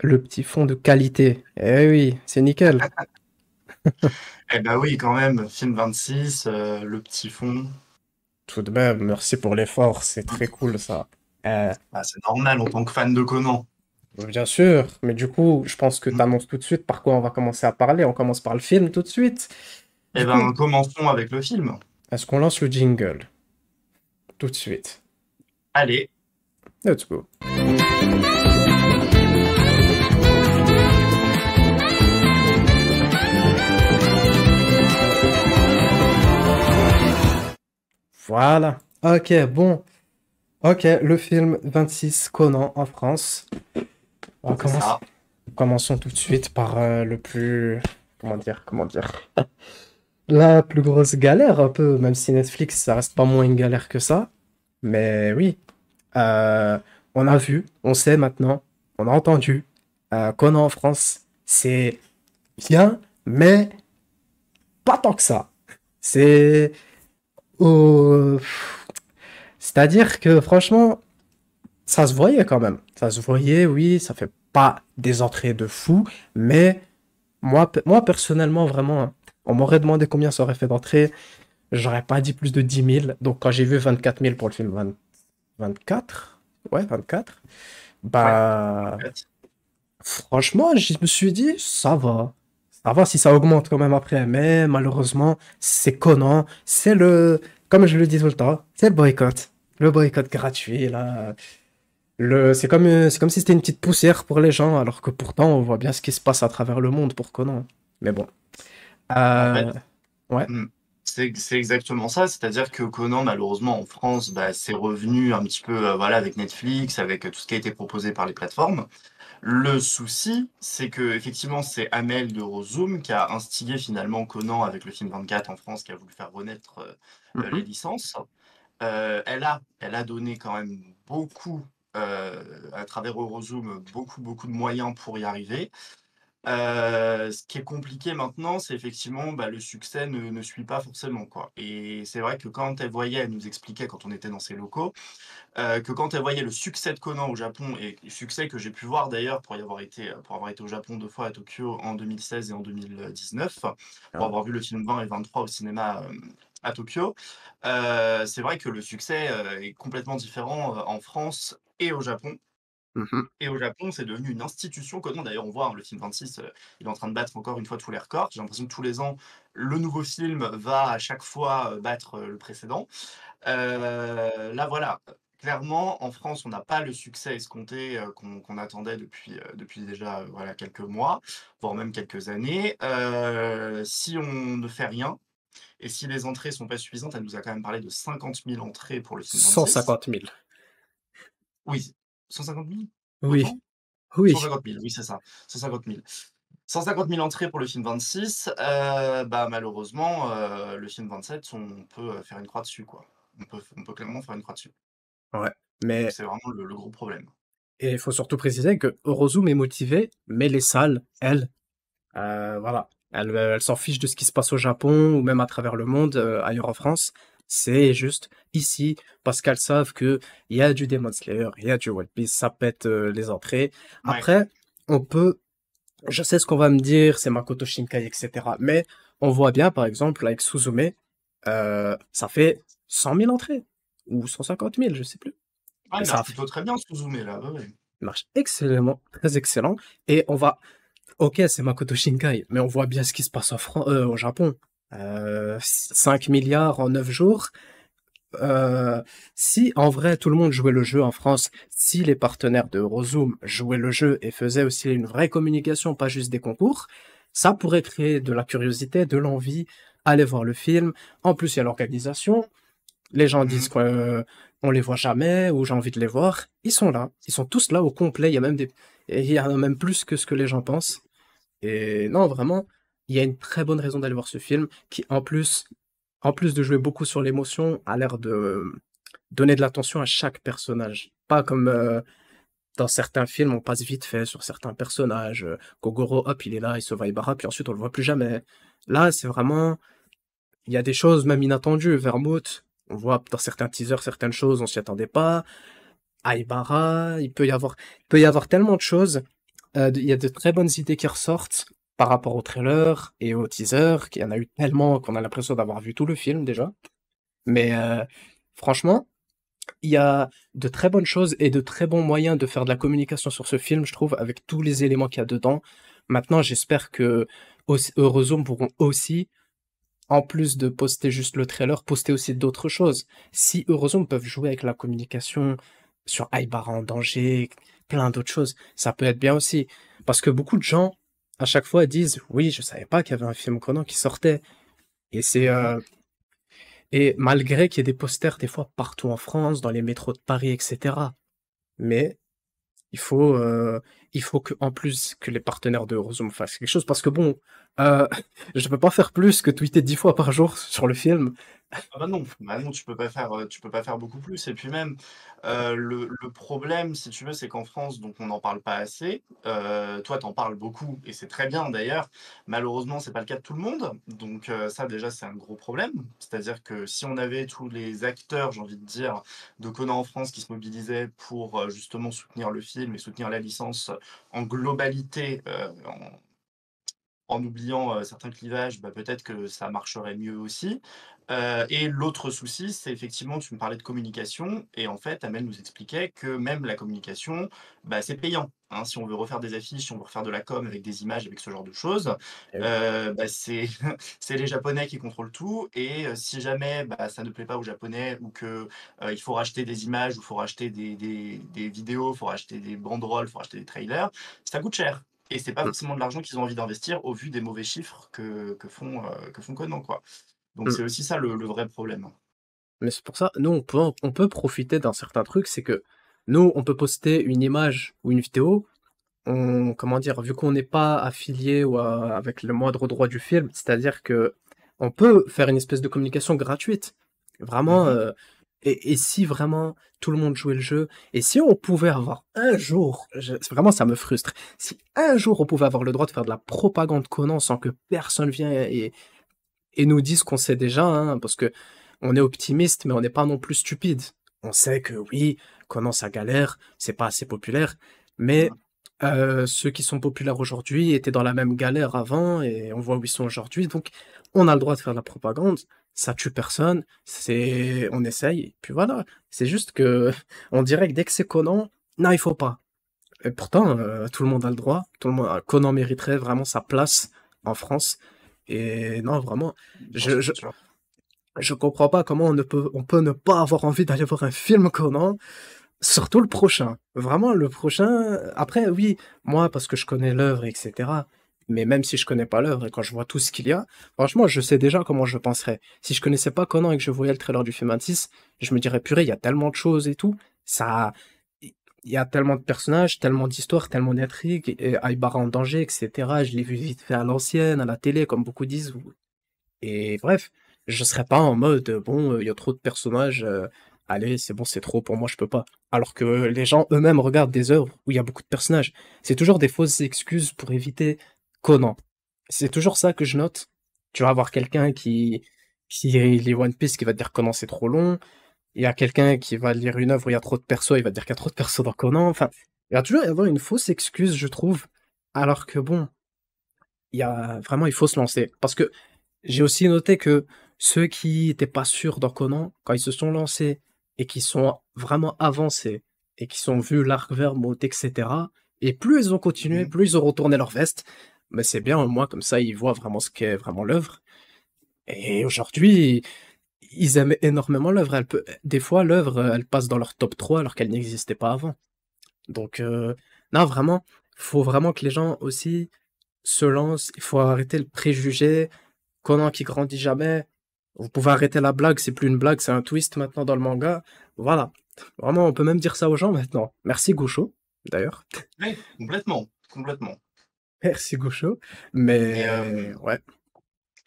Le petit fond de qualité. Eh oui, c'est nickel. Eh ben oui, quand même, film 26, le petit fond. Tout de même, merci pour l'effort, c'est très cool ça. Bah, c'est normal en tant que fan de Conan. Bien sûr, mais du coup, je pense que tu annonces tout de suite par quoi on va commencer à parler. On commence par le film tout de suite. Eh Du coup, ben, commençons avec le film. est-ce qu'on lance le jingle tout de suite? Allez, Let's go. Voilà. Ok, bon. Ok, le film 26 Conan en France. On va c'est commencer. ça. Commençons tout de suite par le plus... comment dire? La plus grosse galère un peu, même si Netflix, ça reste pas moins une galère que ça. Mais oui, euh, on a vu, on sait maintenant, on a entendu. Conan en France, c'est bien, mais pas tant que ça. C'est... au- C'est-à-dire que franchement, ça se voyait quand même. Ça se voyait, oui, ça fait pas des entrées de fou, mais moi personnellement, vraiment, hein, on m'aurait demandé combien ça aurait fait d'entrées, j'aurais pas dit plus de 10 000. Donc quand j'ai vu 24 000 pour le film 24, ouais, 24, Ouais, bah 24. franchement, je me suis dit, ça va. Ça va si ça augmente quand même après, mais malheureusement, c'est Conan, c'est comme je le dis tout le temps, c'est le boycott. Le boycott gratuit, là. C'est comme si c'était une petite poussière pour les gens, alors que pourtant, on voit bien ce qui se passe à travers le monde pour Conan. Mais bon. En fait, Euh, ouais. hmm, c'est exactement ça. C'est-à-dire que Conan, malheureusement, en France, bah, c'est revenu un petit peu voilà, avec Netflix, avec tout ce qui a été proposé par les plateformes. Le souci, c'est que effectivement, c'est Amel de Rozoum qui a instigé finalement Conan avec le film 24 en France, qui a voulu faire renaître les Mhm. licences. Elle a donné quand même beaucoup, à travers Eurozoom, beaucoup de moyens pour y arriver. Ce qui est compliqué maintenant, c'est effectivement, bah, le succès ne suit pas forcément, quoi. Et c'est vrai que quand elle voyait, elle nous expliquait quand on était dans ses locaux, que quand elle voyait le succès de Conan au Japon, et succès que j'ai pu voir d'ailleurs pour avoir été au Japon 2 fois à Tokyo en 2016 et en 2019, pour Ah, avoir vu le film 20 et 23 au cinéma, à Tokyo. C'est vrai que le succès, est complètement différent, en France et au Japon. mhm. Et au Japon, c'est devenu une institution. Conan, d'ailleurs, on voit, hein, le film 26, il est en train de battre encore une fois tous les records. J'ai l'impression que tous les ans, le nouveau film va à chaque fois battre le précédent. Là, voilà, clairement, en France, on n'a pas le succès escompté qu'on attendait depuis déjà voilà, quelques mois, voire même quelques années. Si on ne fait rien, et si les entrées sont pas suffisantes, elle nous a quand même parlé de 50 000 entrées pour le film 26. 150 000. Oui, 150 000. Oui, Autant? oui. 150 000, oui, c'est ça, 150 000. 150 000 entrées pour le film 26, bah, malheureusement, le film 27, on peut faire une croix dessus, quoi. On peut clairement faire une croix dessus. Ouais. Donc Mais c'est vraiment le gros problème. et il faut surtout préciser que Eurozoom est motivé, mais les salles, elles, voilà, elles s'en fichent de ce qui se passe au Japon ou même à travers le monde, ailleurs en France. C'est juste ici parce qu'elles savent que il y a du Demon Slayer, il y a du One Piece, ça pète les entrées. Ouais, Après, on peut, je sais ce qu'on va me dire, c'est Makoto Shinkai, etc. Mais on voit bien, par exemple, avec Suzume, ça fait 100 000 entrées ou 150 000, je sais plus. ah, Et il ça marche plutôt très bien Suzume là, ouais, ouais. marche excellemment, très excellent. Et on va, ok, c'est Makoto Shinkai, mais on voit bien ce qui se passe au Japon. 5 milliards en 9 jours. Si en vrai tout le monde jouait le jeu en France, si les partenaires de Eurozoom jouaient le jeu et faisaient aussi une vraie communication, pas juste des concours, ça pourrait créer de la curiosité, de l'envie, aller voir le film. En plus, il y a l'organisation. Les gens disent Mhm. qu'on les voit jamais ou j'ai envie de les voir. Ils sont là. Ils sont tous là au complet. Il y en a même plus que ce que les gens pensent. Et non, vraiment, il y a une très bonne raison d'aller voir ce film qui, en plus de jouer beaucoup sur l'émotion, a l'air de donner de l'attention à chaque personnage. Pas comme dans certains films, on passe vite fait sur certains personnages. Kogoro, hop, il est là, il sauve Aibara, puis ensuite on le voit plus jamais. Là, c'est vraiment, il y a des choses même inattendues. Vermouth, on voit dans certains teasers certaines choses, on s'y attendait pas. Aibara, il peut y avoir tellement de choses. Il y a de très bonnes idées qui ressortent par rapport au trailer et au teaser, qu'il y en a eu tellement qu'on a l'impression d'avoir vu tout le film déjà. Mais franchement, il y a de très bonnes choses et de très bons moyens de faire de la communication sur ce film, je trouve, avec tous les éléments qu'il y a dedans. Maintenant, j'espère que Eurozone pourront aussi, en plus de poster juste le trailer, poster aussi d'autres choses. Si Eurozone peuvent jouer avec la communication sur Aibara en danger, plein d'autres choses, ça peut être bien aussi. Parce que beaucoup de gens, à chaque fois, disent, oui, je savais pas qu'il y avait un film Conan qui sortait. Et c'est Mhm. et malgré qu'il y ait des posters des fois partout en France, dans les métros de Paris, etc. Mais il faut, euh, il faut que, en plus que les partenaires de Eurozone fassent quelque chose, parce que bon, euh, je peux pas faire plus que tweeter 10 fois par jour sur le film. Ah bah non, tu peux pas faire beaucoup plus et puis même, le problème, si tu veux, c'est qu'en France, donc on n'en parle pas assez. Toi, tu en parles beaucoup et c'est très bien d'ailleurs. Malheureusement, c'est pas le cas de tout le monde, donc ça déjà, c'est un gros problème. C'est-à-dire que si on avait tous les acteurs, j'ai envie de dire, de Conan en France qui se mobilisaient pour, justement soutenir le film et soutenir la licence en globalité, en oubliant, certains clivages, bah, peut-être que ça marcherait mieux aussi. Et l'autre souci, c'est effectivement, tu me parlais de communication et en fait, Amel nous expliquait que même la communication, bah, c'est payant, hein. Si on veut refaire des affiches, si on veut refaire de la com avec des images, avec ce genre de choses, Eh oui. bah, c'est c'est les Japonais qui contrôlent tout et si jamais, bah, ça ne plaît pas aux Japonais ou que, il faut racheter des images ou il faut racheter des vidéos, il faut racheter des banderoles, il faut racheter des trailers, ça coûte cher. Et c'est pas Mm, forcément de l'argent qu'ils ont envie d'investir au vu des mauvais chiffres que font Conan, quoi. Donc mm. c'est aussi ça le vrai problème. Mais c'est pour ça, nous, on peut profiter d'un certain truc, c'est que nous, on peut poster une image ou une vidéo, comment dire, vu qu'on n'est pas affilié avec le moindre droit du film, c'est-à-dire que on peut faire une espèce de communication gratuite. Vraiment, Mmh. et si vraiment tout le monde jouait le jeu, et si on pouvait avoir un jour, vraiment ça me frustre, si un jour on pouvait avoir le droit de faire de la propagande Conan sans que personne vienne et nous dise qu'on sait déjà, hein, parce que on est optimiste, mais on n'est pas non plus stupide. On sait que oui, Conan ça galère, c'est pas assez populaire, mais Mmh. ceux qui sont populaires aujourd'hui étaient dans la même galère avant et on voit où ils sont aujourd'hui. Donc, on a le droit de faire de la propagande. Ça tue personne. On essaye. Et puis voilà. C'est juste que, on dirait que dès que c'est Conan, non, il faut pas. Et pourtant, tout le monde a le droit. Conan mériterait vraiment sa place en France. Et non, vraiment, Bien je, sûr, je, bien sûr. je comprends pas comment on peut ne pas avoir envie d'aller voir un film Conan. Surtout le prochain. Vraiment, le prochain. Après, oui, moi, parce que je connais l'œuvre, etc. Mais même si je connais pas l'œuvre et quand je vois tout ce qu'il y a, franchement, je sais déjà comment je penserais. Si je connaissais pas Conan et que je voyais le trailer du film 26, je me dirais, purée, il y a tellement de choses et tout. Ça, il y a tellement de personnages, tellement d'histoires, tellement d'intrigues, et Aïbara en danger, etc. Je l'ai vu vite fait à l'ancienne, à la télé, comme beaucoup disent. Et bref, je serais pas en mode, bon, il y a trop de personnages, allez, c'est bon, c'est trop, pour moi, je peux pas. Alors que les gens eux-mêmes regardent des œuvres où il y a beaucoup de personnages. C'est toujours des fausses excuses pour éviter Conan. C'est toujours ça que je note. Tu vas avoir quelqu'un qui lit One Piece qui va te dire Conan c'est trop long. Il y a quelqu'un qui va lire une œuvre où il y a trop de persos, il va te dire qu'il y a trop de persos dans Conan. Enfin, il va toujours y avoir une fausse excuse, je trouve. Alors que bon, il faut se lancer. Parce que j'ai aussi noté que ceux qui étaient pas sûrs dans Conan, quand ils se sont lancés et qui sont vraiment avancés et qui sont vus l'arc vert monter, etc. Et plus ils ont continué, Mmh. plus ils ont retourné leur veste. Mais c'est bien, au moins, comme ça, ils voient vraiment ce qu'est vraiment l'œuvre. Et aujourd'hui, ils aiment énormément l'œuvre. Des fois, l'œuvre, elle passe dans leur top 3 alors qu'elle n'existait pas avant. Donc, non, vraiment, faut vraiment que les gens aussi se lancent. Il faut arrêter le préjugé. Conan qui grandit jamais. Vous pouvez arrêter la blague, c'est plus une blague, c'est un twist maintenant dans le manga. Voilà. Vraiment, on peut même dire ça aux gens maintenant. Merci Goucho, d'ailleurs. Ouais, complètement, complètement. Merci Goucho. Mais, Mais ouais.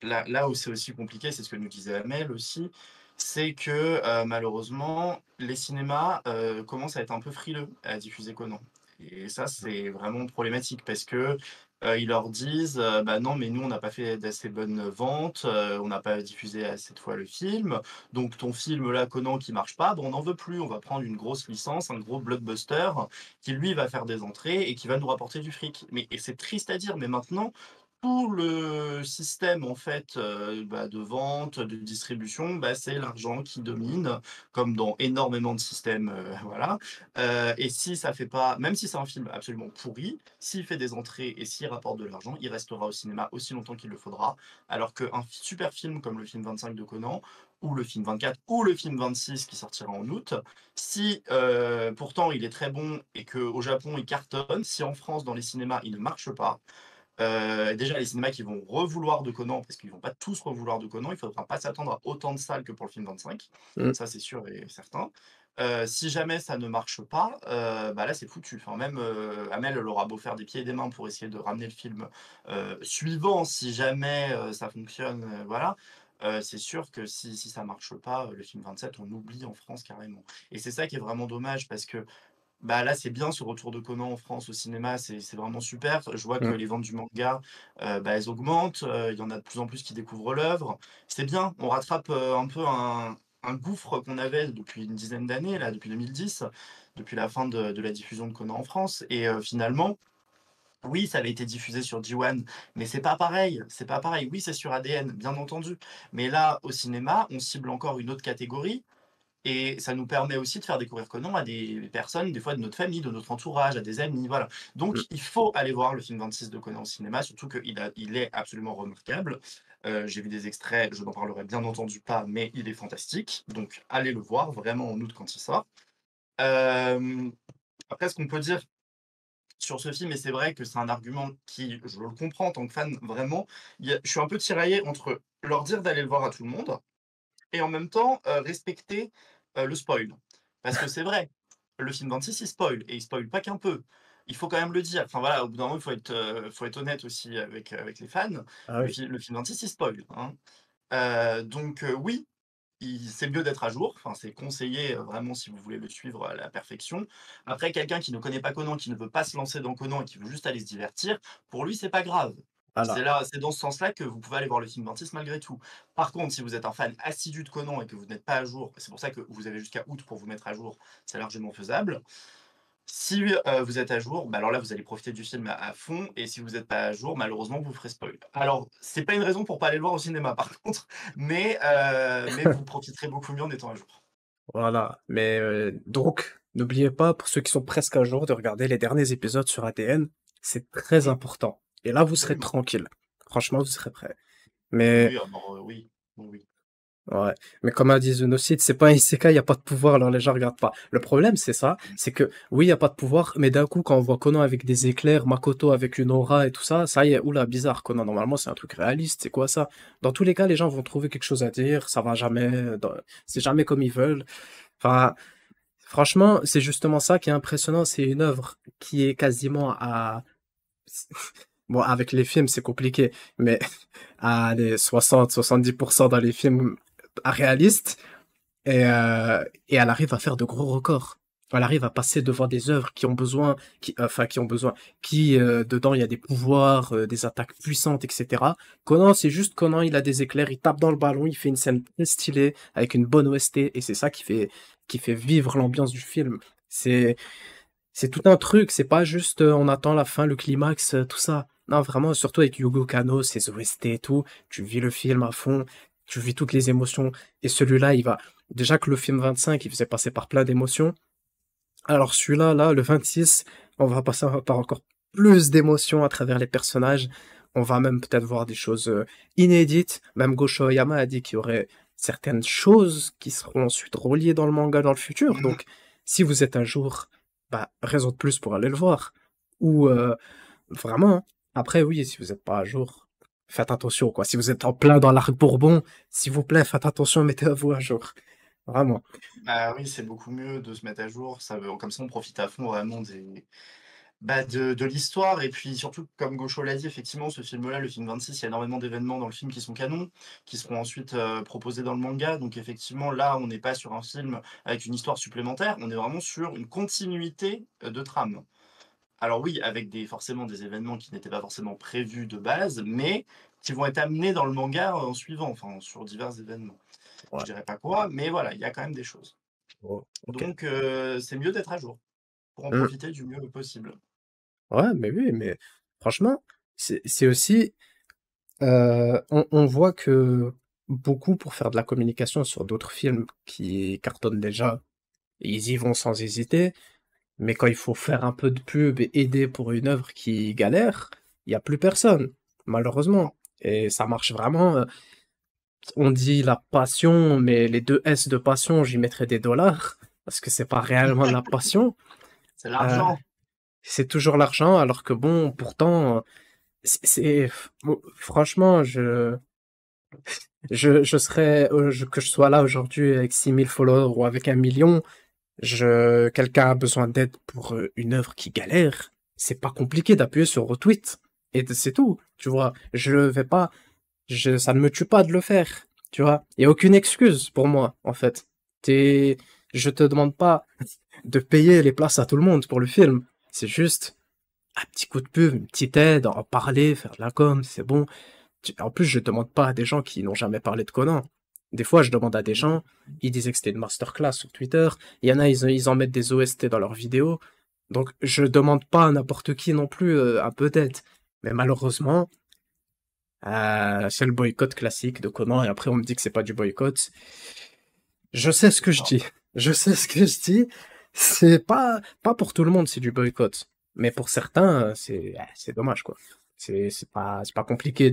là où c'est aussi compliqué, c'est ce que nous disait Amel aussi, c'est que, malheureusement, les cinémas, commencent à être un peu frileux à diffuser Conan et ça, c'est vraiment problématique parce que ils leur disent, «Bah, non, mais nous, on n'a pas fait d'assez bonnes ventes, on n'a pas diffusé assez de fois le film, donc ton film là, Conan, qui marche pas, bah, on n'en veut plus. On va prendre une grosse licence, un gros blockbuster qui lui va faire des entrées et qui va nous rapporter du fric». Mais et c'est triste à dire, mais maintenant, tout le système en fait, bah, de vente, de distribution, bah, c'est l'argent qui domine, comme dans énormément de systèmes, voilà. Et si ça fait pas même si c'est un film absolument pourri, s'il fait des entrées et s'il rapporte de l'argent, il restera au cinéma aussi longtemps qu'il le faudra. Alors qu'un super film comme le film 25 de Conan, ou le film 24, ou le film 26 qui sortira en août, si, pourtant il est très bon et qu'au Japon il cartonne, si en France dans les cinémas il ne marche pas, déjà les cinémas qui vont revouloir de Conan, parce qu'ils vont pas tous revouloir de Conan, il faudra pas s'attendre à autant de salles que pour le film 25, Mm. ça c'est sûr et certain. Si jamais ça ne marche pas, bah là c'est foutu. Enfin même, Amel, elle aura beau faire des pieds et des mains pour essayer de ramener le film, suivant si jamais, ça fonctionne, voilà. C'est sûr que si ça marche pas, le film 27 on oublie en France carrément et c'est ça qui est vraiment dommage parce que bah, là, c'est bien ce retour de Conan en France au cinéma, c'est vraiment super. Je vois que Mm. les ventes du manga, bah, elles augmentent, il y en a de plus en plus qui découvrent l'œuvre. C'est bien, on rattrape, un peu un gouffre qu'on avait depuis une dizaine d'années là, depuis 2010, depuis la fin de la diffusion de Conan en France et finalement, oui, ça avait été diffusé sur J1, mais c'est pas pareil, c'est pas pareil. Oui, c'est sur ADN, bien entendu, mais là, au cinéma, on cible encore une autre catégorie et ça nous permet aussi de faire découvrir Conan à des personnes, des fois de notre famille, de notre entourage, à des amis, voilà. Mm. Donc il faut aller voir le film 26 de Conan au cinéma, surtout il est absolument remarquable. J'ai vu des extraits, je n'en parlerai bien entendu pas, mais il est fantastique. Donc allez le voir, vraiment en août quand il sort. Hem, Après ce qu'on peut dire sur ce film, et c'est vrai que c'est un argument qui, je le comprends en tant que fan, vraiment, je suis un peu tiraillé entre leur dire d'aller le voir à tout le monde, et en même temps, respecter, le spoil. Parce que c'est vrai, le film 26 il spoil et il spoil pas qu'un peu. Il faut quand même le dire. Enfin voilà, au bout d'un moment, faut être honnête aussi avec les fans. Ah oui. Le film 26 il spoil, hein. Donc oui, il c'est mieux d'être à jour, enfin c'est conseillé, vraiment si vous voulez le suivre à la perfection. Après quelqu'un qui ne connaît pas Conan, qui ne veut pas se lancer dans Conan et qui veut juste aller se divertir, pour lui c'est pas grave. Voilà. C'est dans ce sens-là que vous pouvez aller voir le film 26 malgré tout. Par contre, si vous êtes un fan assidu de Conan et que vous n'êtes pas à jour, c'est pour ça que vous avez jusqu'à août pour vous mettre à jour, c'est largement faisable. Si, vous êtes à jour, bah, alors là, vous allez profiter du film à fond et si vous êtes pas à jour, malheureusement, vous ferez spoil. Alors, c'est pas une raison pour pas aller le voir au cinéma par contre, mais vous profiterez beaucoup mieux en étant à jour. Voilà. Mais donc, n'oubliez pas, pour ceux qui sont presque à jour, de regarder les derniers épisodes sur ADN. C'est très Mmh, important. Et là, vous serez absolument. tranquille. Franchement, vous serez prêt. Mais Oui, alors, oui. Oui, oui. ouais, mais comme a dit Zunocid, c'est pas un isekai, y a pas de pouvoir, alors les gens regardent pas. Le problème, c'est ça, Mmh. c'est que oui, y a pas de pouvoir, mais d'un coup, quand on voit Conan avec des éclairs, Makoto avec une aura et tout ça, ça y est, oula, bizarre. Conan, normalement, c'est un truc réaliste, c'est quoi ça? Dans tous les cas, les gens vont trouver quelque chose à dire, ça va jamais, c'est jamais comme ils veulent. Enfin, franchement, c'est justement ça qui est impressionnant, c'est une œuvre qui est quasiment à, bon, avec les films, c'est compliqué, mais à les 60-70% dans les films réalistes, et elle arrive à faire de gros records. Elle arrive à passer devant des œuvres qui ont besoin, qui ont besoin, dedans il y a des pouvoirs, des attaques puissantes, etc. Conan, c'est juste Conan, il a des éclairs, il tape dans le ballon, il fait une scène très stylée avec une bonne OST, et c'est ça qui fait vivre l'ambiance du film. C'est, c'est tout un truc, c'est pas juste on attend la fin, le climax, tout ça. Non, vraiment, surtout avec Yugo Kano, ses OST et tout, tu vis le film à fond, tu vis toutes les émotions. Et celui-là, il va. Déjà que le film 25, il faisait passer par plein d'émotions. Alors celui-là, là, le 26, on va passer par encore plus d'émotions à travers les personnages. On va même peut-être voir des choses inédites. Même Gosho Oyama a dit qu'il y aurait certaines choses qui seront ensuite reliées dans le manga dans le futur. Mmh. Donc, si vous êtes un jour, bah, raison de plus pour aller le voir. Ou vraiment, hein. Après, oui, si vous n'êtes pas à jour, faites attention, quoi. Si vous êtes en plein dans l'arc Bourbon, s'il vous plaît, faites attention, mettez-vous à jour. Vraiment. Bah, oui, c'est beaucoup mieux de se mettre à jour, ça veut comme ça on profite à fond vraiment de l'histoire et puis surtout comme Gaucho l'a dit effectivement ce film-là, le film 26, il y a énormément d'événements dans le film qui sont canons, qui seront ensuite, proposés dans le manga donc effectivement là, on n'est pas sur un film avec une histoire supplémentaire, on est vraiment sur une continuité, de trame. Alors oui, avec des forcément des événements qui n'étaient pas forcément prévus de base, mais qui vont être amenés dans le manga en suivant, enfin sur divers événements. Je Ouais. dirais pas quoi, mais voilà, il y a quand même des choses. Oh, ok. Donc c'est mieux d'être à jour pour en Hmm. profiter du mieux possible. Ouais, mais oui, mais franchement, c'est aussi, on voit que beaucoup pour faire de la communication sur d'autres films qui cartonnent déjà, ils y vont sans hésiter. Mais quand il faut faire un peu de pub et aider pour une œuvre qui galère, il y a plus personne, malheureusement. Non, Et ça marche vraiment. On dit la passion, mais les deux S de passion, j'y mettrais des dollars parce que c'est pas réellement de la passion. c'est Euh, l'argent. c'est toujours l'argent, alors que bon, pourtant, bon, franchement, je serais, que je sois là aujourd'hui avec 6000 followers ou avec 1 million. Quelqu'un a besoin d'aide pour une œuvre qui galère, c'est pas compliqué d'appuyer sur retweet. Et c'est tout, tu vois. Je vais pas, ça ne me tue pas de le faire, tu vois. Il y a aucune excuse pour moi, en fait. T'es, je te demande pas de payer les places à tout le monde pour le film. C'est juste un petit coup de pub, une petite aide, en parler, faire de la com, c'est bon. En plus, je demande pas à des gens qui n'ont jamais parlé de Conan. Des fois, je demande à des gens, ils disaient que c'était une masterclass sur Twitter. Il y en a, ils en mettent des OST dans leurs vidéos. Donc, je demande pas à n'importe qui non plus un peu d'aide. Mais malheureusement, c'est le boycott classique de Conan. Et après, on me dit que c'est pas du boycott. Je sais ce C'est que je ça. dis. Je sais ce que je dis. C'est pas pour tout le monde, c'est du boycott. Mais pour certains, c'est dommage, quoi. C'est pas compliqué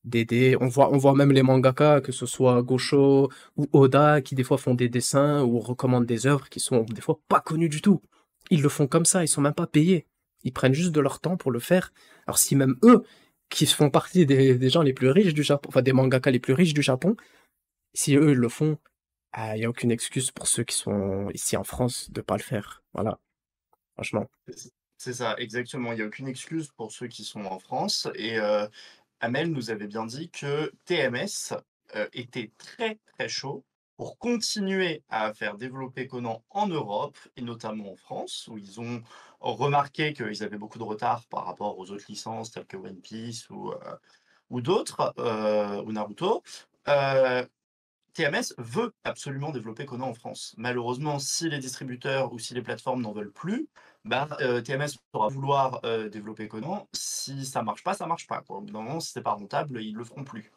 d'aider. On voit même les mangaka, que ce soit Gosho ou Oda, qui des fois font des dessins ou recommandent des œuvres qui sont des fois pas connues du tout. Ils le font comme ça, ils sont même pas payés. Ils prennent juste de leur temps pour le faire. Alors si même eux, qui font partie des gens les plus riches du Japon, enfin des mangaka les plus riches du Japon, si eux ils le font, il y a aucune excuse pour ceux qui sont ici en France de pas le faire. Voilà, franchement. C'est ça, exactement. Il y a aucune excuse pour ceux qui sont en France et Amel nous avait bien dit que TMS, était très, très chaud pour continuer à faire développer Conan en Europe et notamment en France, où ils ont remarqué qu'ils avaient beaucoup de retard par rapport aux autres licences telles que One Piece ou d'autres, ou Naruto. Heu, TMS veut absolument développer Conan en France. Malheureusement, si les distributeurs ou si les plateformes n'en veulent plus, bah, TMS pourra vouloir, développer Conan. Si ça marche pas, ça marche pas, quoi. Au bout d'un moment, si c'est pas rentable, ils le feront plus.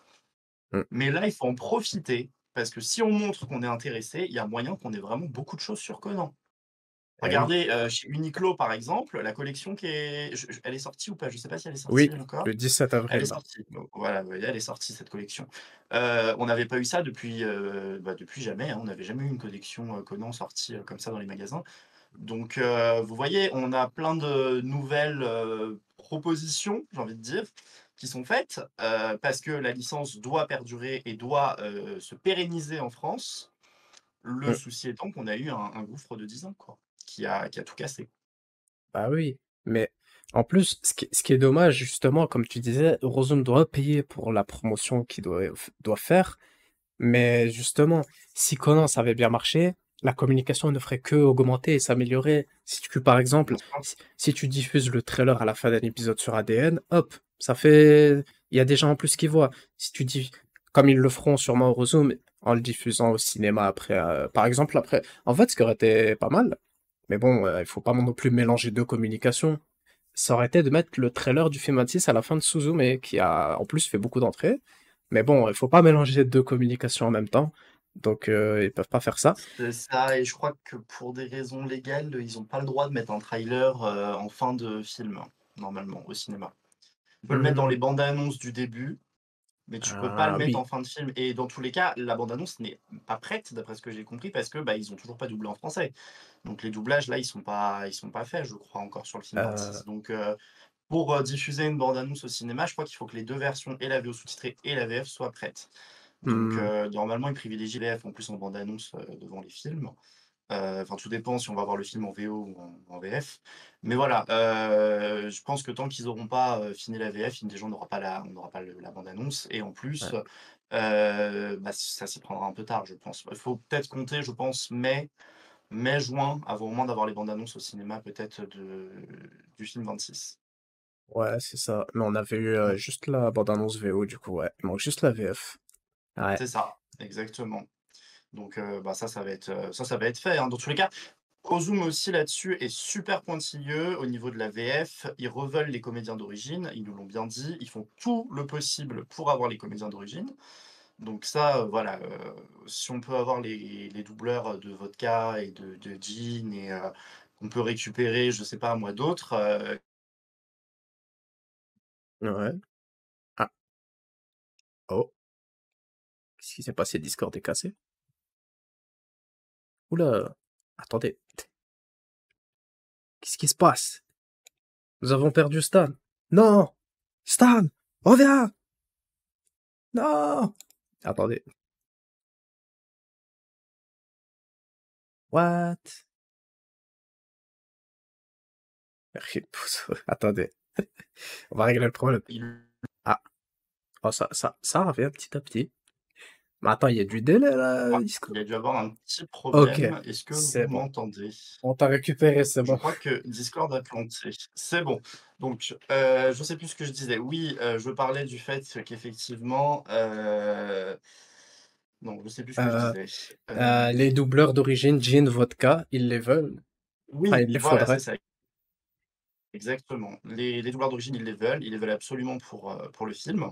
Mm. Mais là, il faut en profiter parce que si on montre qu'on est intéressé, il y a moyen qu'on ait vraiment beaucoup de choses sur Conan. Eh oui. Regardez, chez Uniqlo, par exemple, la collection qui est elle est sortie ou pas? Je sais pas si elle est Oui, sortie encore. le 17 Elle avril, est là. sortie, donc voilà, vous voyez, elle est sortie cette collection. On n'avait pas eu ça depuis, bah, depuis jamais, hein. On n'avait jamais eu une collection, Conan sortie, comme ça dans les magasins. Donc vous voyez, on a plein de nouvelles, propositions, j'ai envie de dire, qui sont faites, parce que la licence doit perdurer et doit, se pérenniser en France. Le Mm. souci étant qu'on a eu un gouffre de 10 ans, quoi, qui a tout cassé. Bah oui, mais en plus, ce qui est dommage, justement, comme tu disais, Eurozone doit payer pour la promotion qu'il doit faire, mais justement, si Conan ça avait bien marché, la communication ne ferait que augmenter et s'améliorer. Si tu, par exemple, Bien sûr. si tu diffuses le trailer à la fin d'un épisode sur ADN, hop, ça fait, il y a des gens en plus qui voient. Si tu dis, comme ils le feront sûrement au Eurozone, en le diffusant au cinéma après, par exemple, après, en fait, ce qui aurait été pas mal, mais bon, il faut pas non plus mélanger deux communications. Ça aurait été de mettre le trailer du film 26 à la fin de Suzume, qui a en plus fait beaucoup d'entrées. Mais bon, il faut pas mélanger deux communications en même temps. Donc, ils peuvent pas faire ça. C'est ça et je crois que pour des raisons légales, ils ont pas le droit de mettre un trailer, en fin de film, normalement, au cinéma. Tu peux le mettre dans Hmm. les bandes annonces du début, mais tu peux pas le Ah mettre oui. en fin de film et dans tous les cas, la bande annonce n'est pas prête, d'après ce que j'ai compris, parce que, bah, ils ont toujours pas doublé en français. Donc les doublages, là, ils sont pas faits, je crois, encore sur le film Euh, 26. Donc pour, diffuser une bande annonce au cinéma, je crois qu'il faut que les 2 versions, et la VO sous-titrée et la VF, soient prêtes. Donc hmm. normalement, ils privilégient les VF en plus en bande annonce, devant les films. Enfin, tout dépend si on va voir le film en VO ou en VF. Mais voilà, je pense que tant qu'ils n'auront pas, fini la VF, déjà on n'aura pas la bande annonce et en Ouais. plus, bah, ça s'y prendra un peu tard, je pense. Il faut peut-être compter, je pense, mai, juin, avant au moins d'avoir les bandes annonces au cinéma peut-être du film 26. Ouais, c'est ça. Mais on avait eu Mm. juste la bande-annonce VO, du coup, ouais. Il manque juste la VF. Ouais. C'est ça, exactement. Donc bah, ça va être fait, hein. Dans tous les cas, Ozum aussi là-dessus est super pointilleux au niveau de la VF. Ils reveulent les comédiens d'origine, ils nous l'ont bien dit. Ils font tout le possible pour avoir les comédiens d'origine. Donc ça, voilà, si on peut avoir les doubleurs de Vodka et de Gin et qu'on peut récupérer, je sais pas moi, d'autres, Ouais. Ah. Oh. Qu'est-ce qui s'est passé? Discord est cassé? Oula. Attendez. Qu'est-ce qui se passe? Nous avons perdu Stan. Non! Stan! Reviens! Non! Attendez. What? Attendez. On va régler le problème. ils Ah. Oh, ça revient petit à petit. Mais attends, il y a du délai là, ah, Discord. il a dû avoir un petit Ok. problème. Est-ce que C'est vous bon. m'entendez? On t'a récupéré, c'est Je bon. crois que Discord a planté. C'est bon. Donc, je sais plus ce que je disais. Oui, je parlais du fait qu'effectivement, non, je sais plus ce que je Euh, disais. les doubleurs d'origine, gin, vodka, ils les veulent. Enfin, Oui, il les voilà, c'est faudrait. ça, exactement. Les doubleurs d'origine, ils les veulent absolument pour le film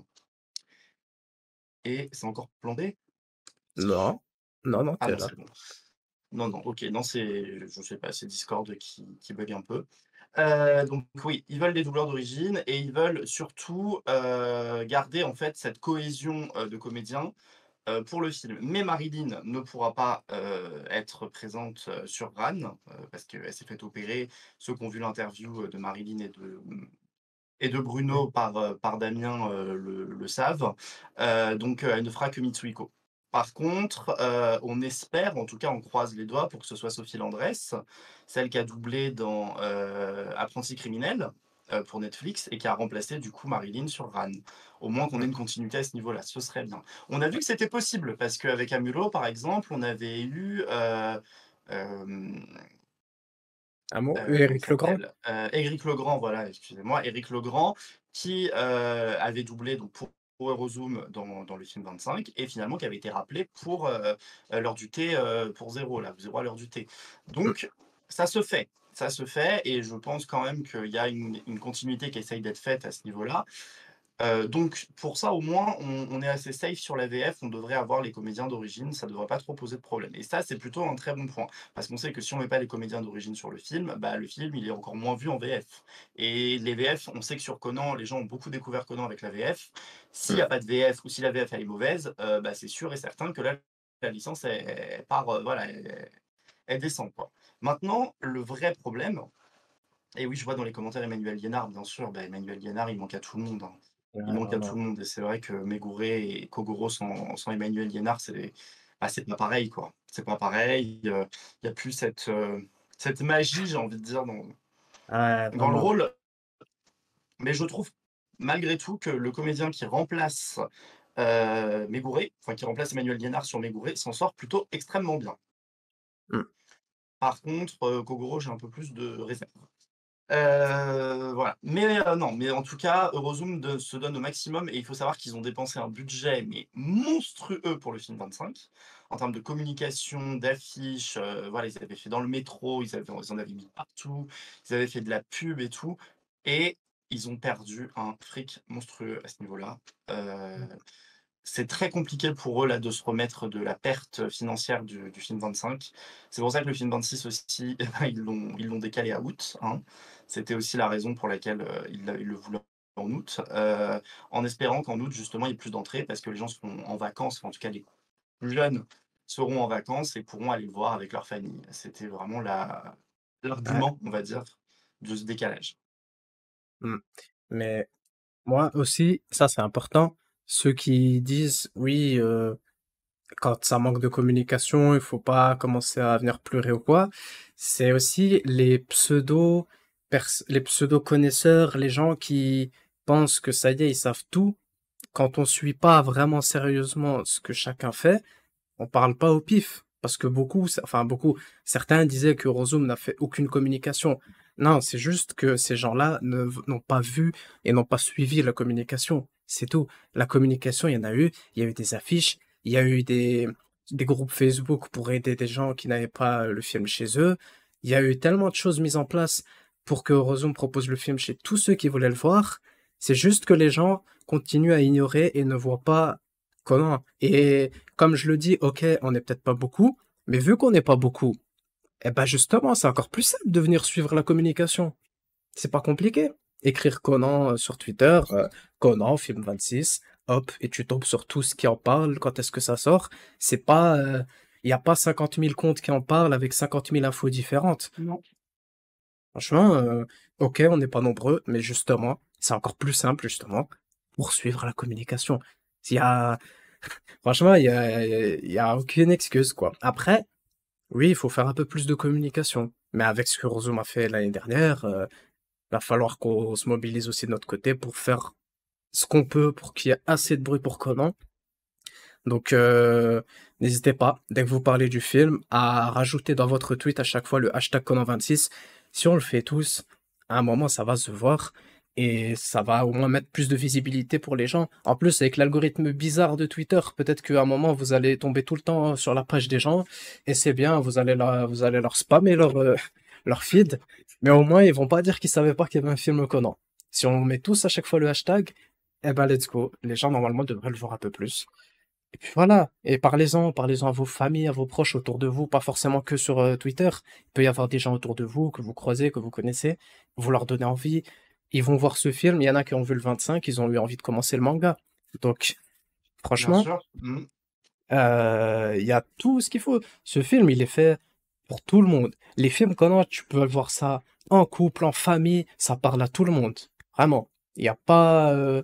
et c'est encore planté? Non. Non, non, Ah t'es non, là. c'est bon. Non, non, OK, non, c'est je sais pas, c'est Discord qui bug un peu. Donc oui, ils veulent des doubleurs d'origine et ils veulent surtout, garder en fait cette cohésion, de comédiens, pour le film. Mais Marilyn ne pourra pas, être présente, sur Ran, parce qu'elle s'est fait opérer. Ceux qui ont vu l'interview, de Marilyn et de Oui. Bruno par Damien, le savent. Donc elle ne fera que Mitsuhiko. Par contre, on espère, en tout cas on croise les doigts pour que ce soit Sophie Landress, celle qui a doublé dans, Apprentis criminels, pour Netflix et qui a remplacé du coup Marilyn sur Ran. Au moins qu'on ait Mm. une continuité à ce niveau-là, ce serait bien. On a vu que c'était possible parce qu'avec Amulo, par exemple, on avait eu, hem Amour, comment il Éric Legrand? s'appelle? Éric Legrand, voilà, excusez-moi, Éric Legrand qui, avait doublé donc pour Eurozoom dans le film 25 et finalement qui avait été rappelé pour, l'heure du thé, pour Zéro là, Zéro à l'heure du thé. Mm. Donc ça se fait et je pense quand même qu'il y a une continuité qui essaye d'être faite à ce niveau-là. Donc pour ça, au moins, on est assez safe sur la VF, on devrait avoir les comédiens d'origine, ça devrait pas trop poser de problème et ça, c'est plutôt un très bon point. Parce qu'on sait que si on met pas les comédiens d'origine sur le film, bah, le film, il est encore moins vu en VF et les VF, on sait que sur Conan, les gens ont beaucoup découvert Conan avec la VF. S'il y Mm. a pas de VF ou si la VF, elle est mauvaise, bah, c'est sûr et certain que là, la licence, elle part, voilà, elle descend, quoi. Maintenant, le vrai problème et oui, je vois dans les commentaires Emmanuel Liénard, bien sûr, bah, Emmanuel Liénard, il manque à tout le monde, hein. Il Ouais, manque à tout vraiment. le monde et c'est vrai que Megure et Kogoro sans Emmanuel Liénard, c'est pas pareil, quoi. C'est pas pareil, il y a plus cette magie, j'ai envie de dire, Ouais, dans le vraiment. rôle. Mais je trouve malgré tout que le comédien qui remplace, Megure, enfin qui remplace Emmanuel Liénard sur Megure, s'en sort plutôt extrêmement bien. Mm. Par contre, Kogoro, j'ai un peu plus de réserve. Voilà. Mais non, mais en tout cas, Eurozone se donne au maximum et il faut savoir qu'ils ont dépensé un budget, mais monstrueux pour le film 25. En termes de communication, d'affiches, voilà, ils avaient fait dans le métro, ils en avaient mis partout, ils avaient fait de la pub et tout et ils ont perdu un fric monstrueux à ce niveau-là. Heu, c'est très compliqué pour eux là de se remettre de la perte financière du film 25. C'est pour ça que le film 26 aussi, eh ben, ils l'ont décalé à août, hein. C'était aussi la raison pour laquelle, ils le voulaient en août, en espérant qu'en août justement il y ait plus d'entrées parce que les gens seront en vacances, enfin en tout cas les plus jeunes seront en vacances et pourront aller le voir avec leur famille. C'était vraiment Ouais. l'argument, on va dire, de ce décalage. Mm. Mais moi aussi, ça c'est important. Ceux qui disent oui, quand ça manque de communication, il faut pas commencer à venir pleurer ou quoi. C'est aussi les pseudo connaisseurs, les gens qui pensent que ça y est, ils savent tout. Quand on suit pas vraiment sérieusement ce que chacun fait, on parle pas au pif. Parce que beaucoup, certains disaient que Rosum n'a fait aucune communication. Non, c'est juste que ces gens-là n'ont pas vu et n'ont pas suivi la communication. C'est tout. La communication, il y a eu des affiches, il y a eu des groupes Facebook pour aider des gens qui n'avaient pas le film chez eux. Il y a eu tellement de choses mises en place pour que Eurozone propose le film chez tous ceux qui voulaient le voir. C'est juste que les gens continuent à ignorer et ne voient pas comment. Et comme je le dis, ok, on n'est peut-être pas beaucoup, mais vu qu'on n'est pas beaucoup, eh ben justement, c'est encore plus simple de venir suivre la communication. C'est pas compliqué. Écrire Conan sur Twitter, Conan, film 26, hop, et tu tombes sur tout ce qui en parle, quand est-ce que ça sort. C'est pas, il y a pas 50 000 comptes qui en parlent avec 50 000 infos différentes. Non. Franchement, ok, on n'est pas nombreux, mais justement, c'est encore plus simple, justement, pour suivre la communication. Il y a, franchement, il y a aucune excuse, quoi. Après, oui, il faut faire un peu plus de communication. Mais avec ce que Rozum a fait l'année dernière, va falloir qu'on se mobilise aussi de notre côté pour faire ce qu'on peut pour qu'il y ait assez de bruit pour Conan. Donc, n'hésitez pas, dès que vous parlez du film, à rajouter dans votre tweet à chaque fois le hashtag Conan26. Si on le fait tous, à un moment, ça va se voir et ça va au moins mettre plus de visibilité pour les gens. En plus, avec l'algorithme bizarre de Twitter, peut-être qu'à un moment, vous allez tomber tout le temps sur la page des gens et c'est bien, vous allez leur spammer leur feed, mais au moins, ils vont pas dire qu'ils savaient pas qu'il y avait un film Conan. Si on met tous à chaque fois le hashtag, eh ben, let's go. Les gens, normalement, devraient le voir un peu plus. Et puis voilà, et parlez-en à vos familles, à vos proches autour de vous, pas forcément que sur Twitter. Il peut y avoir des gens autour de vous que vous croisez, que vous connaissez, vous leur donnez envie, ils vont voir ce film, il y en a qui ont vu le 25, ils ont eu envie de commencer le manga. Donc, Bien franchement, sûr. Mmh. il y a tout ce qu'il faut. Ce film, il est fait pour tout le monde. Les films Conan, tu peux voir ça en couple, en famille, ça parle à tout le monde. Vraiment. Il n'y a pas,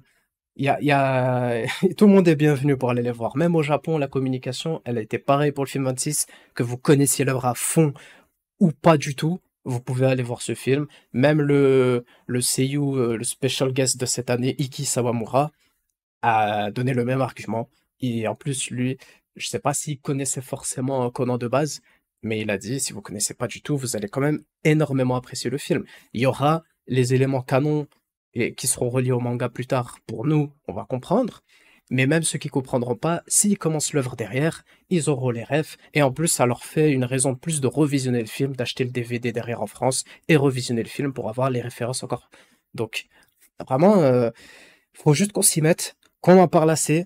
il y a... Tout le monde est bienvenu pour aller les voir. Même au Japon, la communication, elle a été pareille pour le film 26, que vous connaissiez l'œuvre à fond ou pas du tout. Vous pouvez aller voir ce film. Même le seiyuu, le special guest de cette année, Iki Sawamura, a donné le même argument. Et en plus, lui, je sais pas s'il connaissait forcément Conan de base, mais il a dit, si vous connaissez pas du tout, vous allez quand même énormément apprécier le film. Il y aura les éléments canons et qui seront reliés au manga plus tard. Pour nous, on va comprendre. Mais même ceux qui comprendront pas, s'ils commencent l'œuvre derrière, ils auront les refs. Et en plus, ça leur fait une raison de plus de revisionner le film, d'acheter le DVD derrière en France et revisionner le film pour avoir les références encore. Donc, vraiment, faut juste qu'on s'y mette, qu'on en parle assez,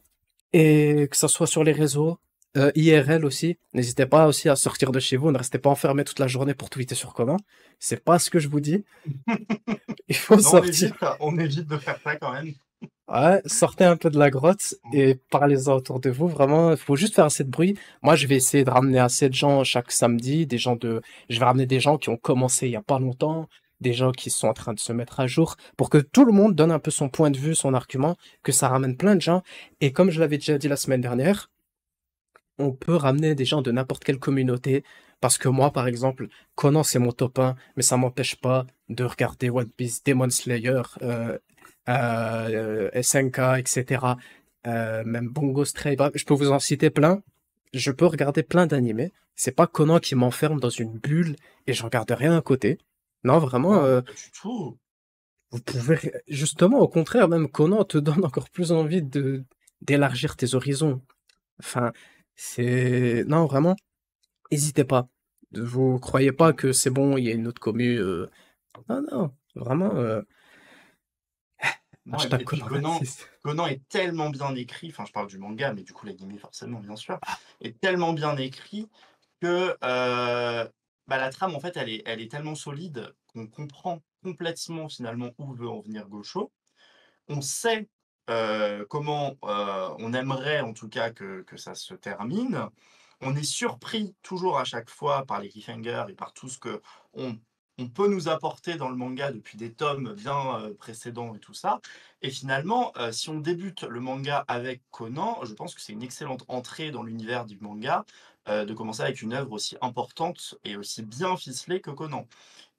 et que ça soit sur les réseaux, IRL aussi. N'hésitez pas aussi à sortir de chez vous, ne restez pas enfermés toute la journée pour tweeter sur comment. C'est pas ce que je vous dis. Il faut Non, sortir. on évite de faire ça quand même. Ouais, sortez un peu de la grotte et parlez-en autour de vous. Vraiment, il faut juste faire assez de bruit. Moi, je vais essayer de ramener assez de gens chaque samedi, je vais ramener des gens qui ont commencé il y a pas longtemps, des gens qui sont en train de se mettre à jour, pour que tout le monde donne un peu son point de vue, son argument, que ça ramène plein de gens. Et comme je l'avais déjà dit la semaine dernière, on peut ramener des gens de n'importe quelle communauté. Parce que moi, par exemple, Conan, c'est mon top 1, mais ça m'empêche pas de regarder One Piece, Demon Slayer, SNK, etc. Même Bongo Stray. Bah, je peux vous en citer plein. Je peux regarder plein d'animés. C'est pas Conan qui m'enferme dans une bulle et je regarde rien à côté. Non, vraiment, Non, pas du tout. vous pouvez, justement, au contraire, même Conan te donne encore plus envie d'élargir tes horizons. Enfin, non, vraiment, n'hésitez pas. Vous croyez pas que c'est bon, il y a une autre commu. Non, non, vraiment, Non, hashtag et puis Conan 26. Conan est tellement bien écrit, enfin je parle du manga, mais du coup l'anime forcément bien sûr, est tellement bien écrit que, bah, la trame en fait elle est tellement solide qu'on comprend complètement finalement où veut en venir Gaucho. On sait, comment, on aimerait en tout cas que ça se termine. On est surpris toujours à chaque fois par les cliffhangers et par tout ce qu'on on peut nous apporter dans le manga depuis des tomes bien, précédents et tout ça. Et finalement, si on débute le manga avec Conan, je pense que c'est une excellente entrée dans l'univers du manga, de commencer avec une œuvre aussi importante et aussi bien ficelée que Conan.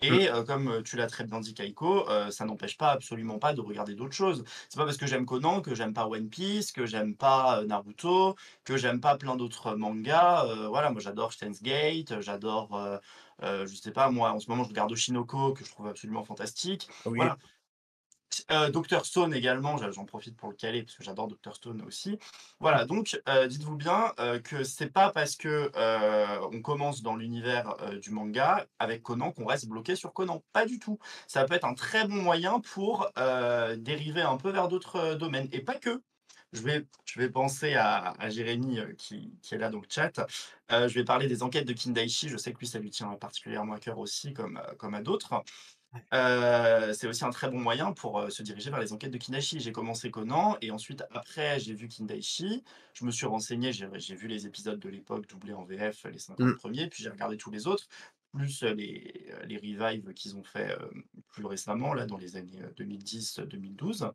Mmh. Et comme, tu l'as très bien dit Kaiko, ça n'empêche pas, absolument pas de regarder d'autres choses. C'est pas parce que j'aime Conan que j'aime pas One Piece, que j'aime pas, Naruto, que j'aime pas plein d'autres mangas, voilà, moi j'adore Steins Gate, j'adore, je sais pas moi, en ce moment je regarde Oshinoko que je trouve absolument fantastique. Oui. Voilà. Dr Stone également, j'en profite pour le caler parce que j'adore Dr Stone aussi. Voilà, donc dites-vous bien, que c'est pas parce que, on commence dans l'univers, du manga avec Conan qu'on reste bloqué sur Conan. Pas du tout. Ça peut être un très bon moyen pour, dériver un peu vers d'autres, domaines et pas que. Je vais penser à Jérémy, qui est là dans le chat. Je vais parler des enquêtes de Kindaichi. Je sais que lui, ça lui tient particulièrement à cœur aussi comme à d'autres. C'est aussi un très bon moyen pour, se diriger vers les enquêtes de Kindaichi. J'ai commencé Conan et ensuite après j'ai vu Kindaichi. Je me suis renseigné, j'ai vu les épisodes de l'époque doublés en VF, les 50 Mmh. premiers, puis j'ai regardé tous les autres, plus, les revives qu'ils ont fait, plus récemment là dans les années, 2010-2012.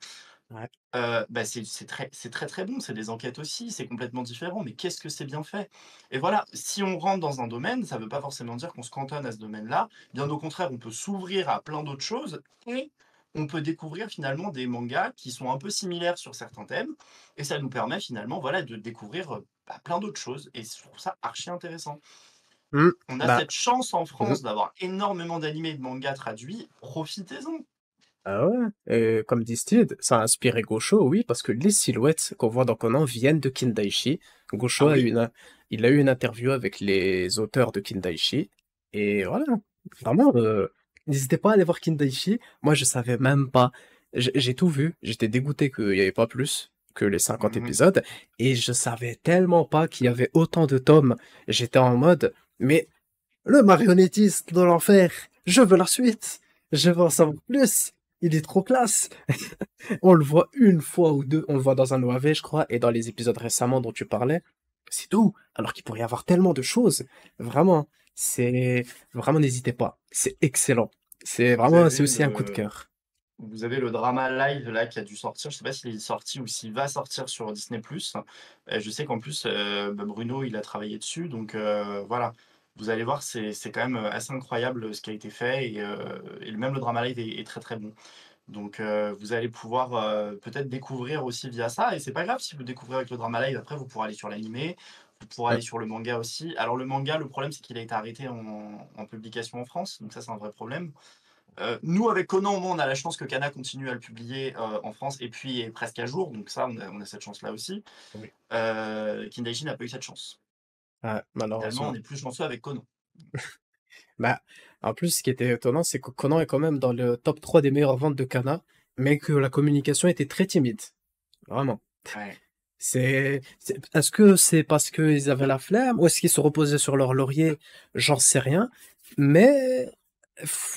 Ouais. Bah, c'est très, très bon, c'est des enquêtes aussi, c'est complètement différent, mais qu'est-ce que c'est bien fait! Et voilà, si on rentre dans un domaine, ça ne veut pas forcément dire qu'on se cantonne à ce domaine-là. Bien au contraire, on peut s'ouvrir à plein d'autres choses et on peut découvrir finalement des mangas qui sont un peu similaires sur certains thèmes et ça nous permet finalement, voilà, de découvrir, bah, plein d'autres choses et je trouve ça archi intéressant. Mmh. On a Bah, cette chance en mmh. France d'avoir énormément d'animés et de mangas traduits, profitez-en! Ah ouais, et comme dit Steed, ça a inspiré Gosho, oui, parce que les silhouettes qu'on voit dans Conan viennent de Kindaichi. Ah Gosho oui? il a eu une interview avec les auteurs de Kindaichi, et voilà, vraiment, n'hésitez pas à aller voir Kindaichi. Moi, je savais même pas, j'ai tout vu, j'étais dégoûté qu'il n'y avait pas plus que les 50 Mmh. épisodes, et je savais tellement pas qu'il y avait autant de tomes. J'étais en mode, mais le marionnettiste de l'enfer, je veux la suite, je veux en savoir plus. Il est trop classe. On le voit une fois ou deux, on le voit dans un OAV, je crois, et dans les épisodes récemment dont tu parlais. C'est tout. Alors qu'il pourrait y avoir tellement de choses. Vraiment, c'est vraiment n'hésitez pas. C'est excellent. C'est Vous vraiment, c'est avez aussi un coup de le cœur. Vous avez le drama live là qui a dû sortir, je sais pas s'il est sorti ou s'il va sortir sur Disney+. Je sais qu'en plus, bah, Bruno, il a travaillé dessus donc voilà. Vous allez voir, c'est quand même, assez incroyable, ce qui a été fait et même le drama live est très, très bon. Donc vous allez pouvoir, peut-être découvrir aussi via ça et c'est pas grave si vous découvrez avec le drama live, après vous pourrez aller sur l'animé, vous pourrez Ouais, aller sur le manga aussi. Alors le manga, le problème, c'est qu'il a été arrêté en publication en France, donc ça, c'est un vrai problème. Nous, avec Conan, au moins, on a la chance que Kana continue à le publier en France et puis est presque à jour, donc ça, on a cette chance-là aussi. oui. Kindaichi n'a pas eu cette chance. Ouais, Finalement, on malheureusement. est plus chanceux avec Conan. Bah, en plus, ce qui était étonnant, c'est que Conan est quand même dans le top 3 des meilleures ventes de Kana, mais que la communication était très timide. Vraiment. Ouais. Est-ce que c'est parce qu'ils avaient la flemme ou est-ce qu'ils se reposaient sur leur laurier? J'en sais rien. Mais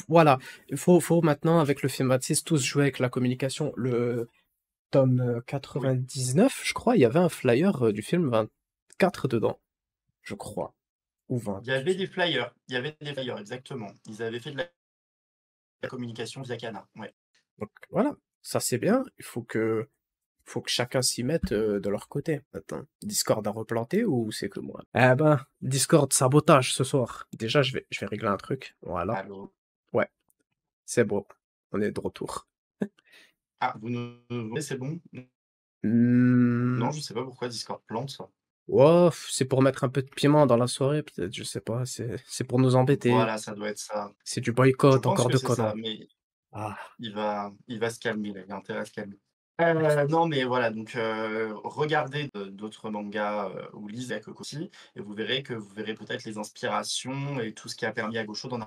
voilà, faut maintenant, avec le film 26, tous jouer avec la communication. Le tome Oui. 99, je crois, il y avait un flyer du film 24 dedans, je crois. Ou 20. Il y avait des flyers, exactement. Ils avaient fait de la communication via Kana, ouais. Donc voilà, ça c'est bien. Faut que chacun s'y mette de leur côté. Attends, Discord a replanté ou c'est que moi? Eh ben, Discord sabotage ce soir. Déjà, je vais régler un truc. Voilà. Allô? Ouais, c'est bon. On est de retour. Ah, vous nous ouais, c'est bon? Hmm, Non, je sais pas pourquoi Discord plante ça. ouais, c'est pour mettre un peu de piment dans la soirée, peut-être, je sais pas. C'est pour nous embêter. Voilà, ça doit être ça. C'est du Je boycott, pense encore que de c'est ça, Conan. mais Ah, il va se calmer là, il a intérêt à se calmer. Non, mais voilà, donc regardez d'autres mangas, ou lisez Yakoku aussi et vous verrez peut-être les inspirations et tout ce qui a permis à Gosho d'en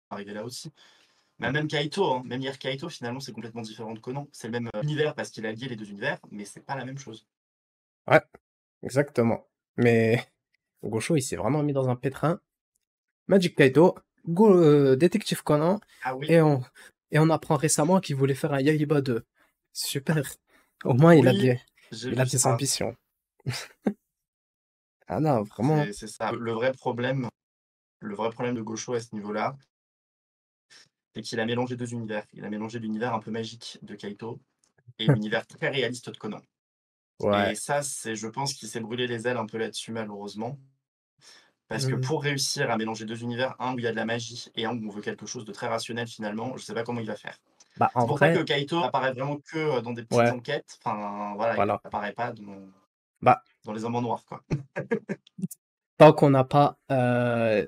arriver là aussi. Mais même Kaito, hein, même hier Kaito, finalement, c'est complètement différent de Conan. C'est le même, univers parce qu'il a lié les 2 univers, mais c'est pas la même chose. ouais, exactement. Mais Gosho, il s'est vraiment mis dans un pétrin. Magic Kaito, Détective Conan, Ah oui, et on, et on apprend récemment qu'il voulait faire un Yayiba 2. Super. Au moins, oui, j'ai il a vu des ça. ambitions. Ah non, vraiment. C'est ça. Le vrai problème de Gosho à ce niveau-là, c'est qu'il a mélangé 2 univers. Il a mélangé l'univers un peu magique de Kaito et l'univers très réaliste de Conan. Ouais. Et ça, c'est je pense qu'il s'est brûlé les ailes un peu là-dessus malheureusement. Parce que Mmh. pour réussir à mélanger 2 univers, un où il y a de la magie et un où on veut quelque chose de très rationnel finalement, je sais pas comment il va faire. Bah, en C'est pour ça que vrai, Kaito apparaît vraiment que, dans des petites ouais, enquêtes, enfin voilà, il voilà. apparaît pas dans Bah, les embans noirs quoi. tant qu'on n'a pas, je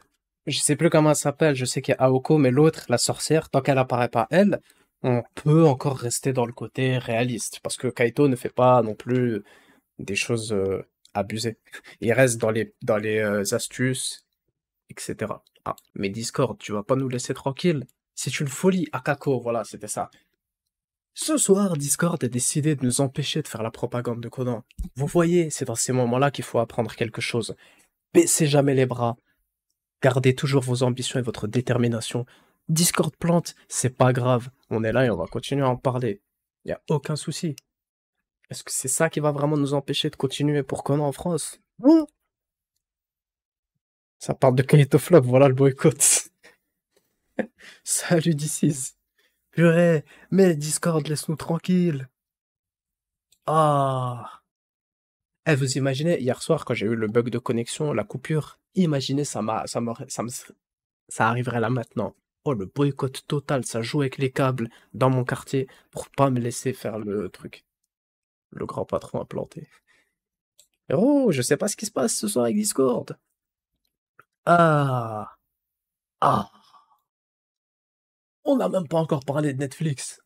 sais plus comment elle s'appelle, je sais qu'il y a Aoko, mais l'autre, la sorcière, tant qu'elle apparaît pas elle, on peut encore rester dans le côté réaliste, parce que Kaito ne fait pas non plus des choses abusées. Il reste dans les astuces, etc. Ah, mais Discord, tu vas pas nous laisser tranquille. C'est une folie, Akako, voilà, c'était ça. Ce soir, Discord a décidé de nous empêcher de faire la propagande de Conan. Vous voyez, c'est dans ces moments-là qu'il faut apprendre quelque chose. Baissez jamais les bras. Gardez toujours vos ambitions et votre détermination. Discord plante, c'est pas grave. On est là et on va continuer à en parler. Y a aucun souci. Est-ce que c'est ça qui va vraiment nous empêcher de continuer pour Conan en France? Non. Ça parle de Kaito Flop, voilà le boycott. Salut DC's. Purée, mais Discord, laisse-nous tranquille. Ah. Eh, vous imaginez, hier soir, quand j'ai eu le bug de connexion, la coupure, imaginez, ça arriverait là maintenant. Oh, le boycott total, ça joue avec les câbles dans mon quartier pour pas me laisser faire le truc. Le grand patron a planté. Oh, je sais pas ce qui se passe ce soir avec Discord. Ah, ah, on n'a même pas encore parlé de Netflix.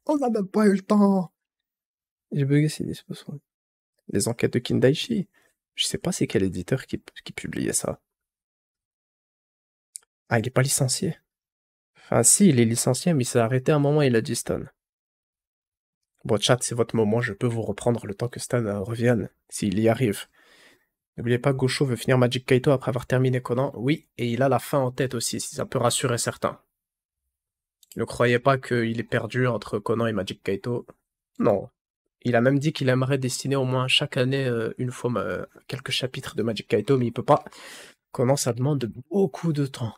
On n'a même pas eu le temps. J'ai bugué ces dispositions. Les enquêtes de Kindaichi. Je sais pas c'est quel éditeur qui publiait ça. Ah, il est pas licencié. Enfin, si, il est licencié, mais il s'est arrêté à un moment, il a dit Stan. Bon, chat, c'est votre moment, je peux vous reprendre le temps que Stan revienne, s'il y arrive. N'oubliez pas, Gosho veut finir Magic Kaito après avoir terminé Conan. Oui, et il a la fin en tête aussi, si ça peut rassurer certains. Ne croyez pas qu'il est perdu entre Conan et Magic Kaito. Non. Il a même dit qu'il aimerait dessiner au moins chaque année, une fois, quelques chapitres de Magic Kaito, mais il peut pas. Conan, ça demande beaucoup de temps.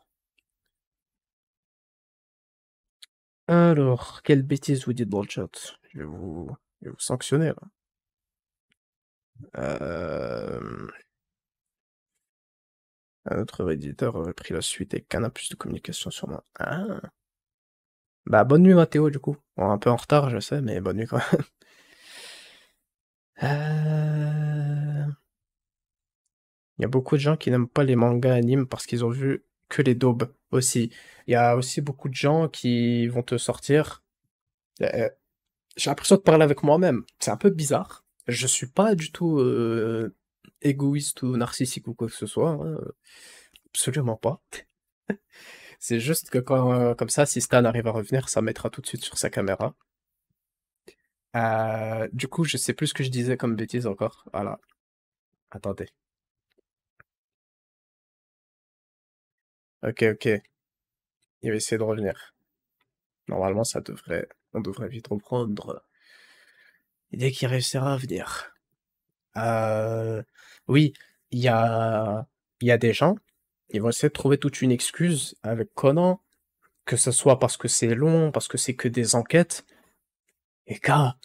Alors, quelle bêtise vous dites dans le chat? Je vais vous sanctionner, là. Euh, Un autre éditeur aurait pris la suite et qu'un a plus de communication sur moi. Ah. Bah, bonne nuit, Mathéo, du coup. Bon, un peu en retard, je sais, mais bonne nuit quand même. Il y a beaucoup de gens qui n'aiment pas les mangas animes parce qu'ils ont vu que les daubes aussi. Il y a aussi beaucoup de gens qui vont te sortir. euh, J'ai l'impression de parler avec moi-même. C'est un peu bizarre. Je suis pas du tout égoïste ou narcissique ou quoi que ce soit, hein. Absolument pas. C'est juste que quand, comme ça, si Stan arrive à revenir, ça mettra tout de suite sur sa caméra. Du coup, je sais plus ce que je disais comme bêtise encore. Voilà. Attendez. Ok, ok. Il va essayer de revenir. Normalement, on devrait vite reprendre. Et dès qu'il réussira à venir. Euh, oui, il y a, il y a des gens, ils vont essayer de trouver toute une excuse avec Conan, que ce soit parce que c'est long, parce que c'est que des enquêtes. Et gars,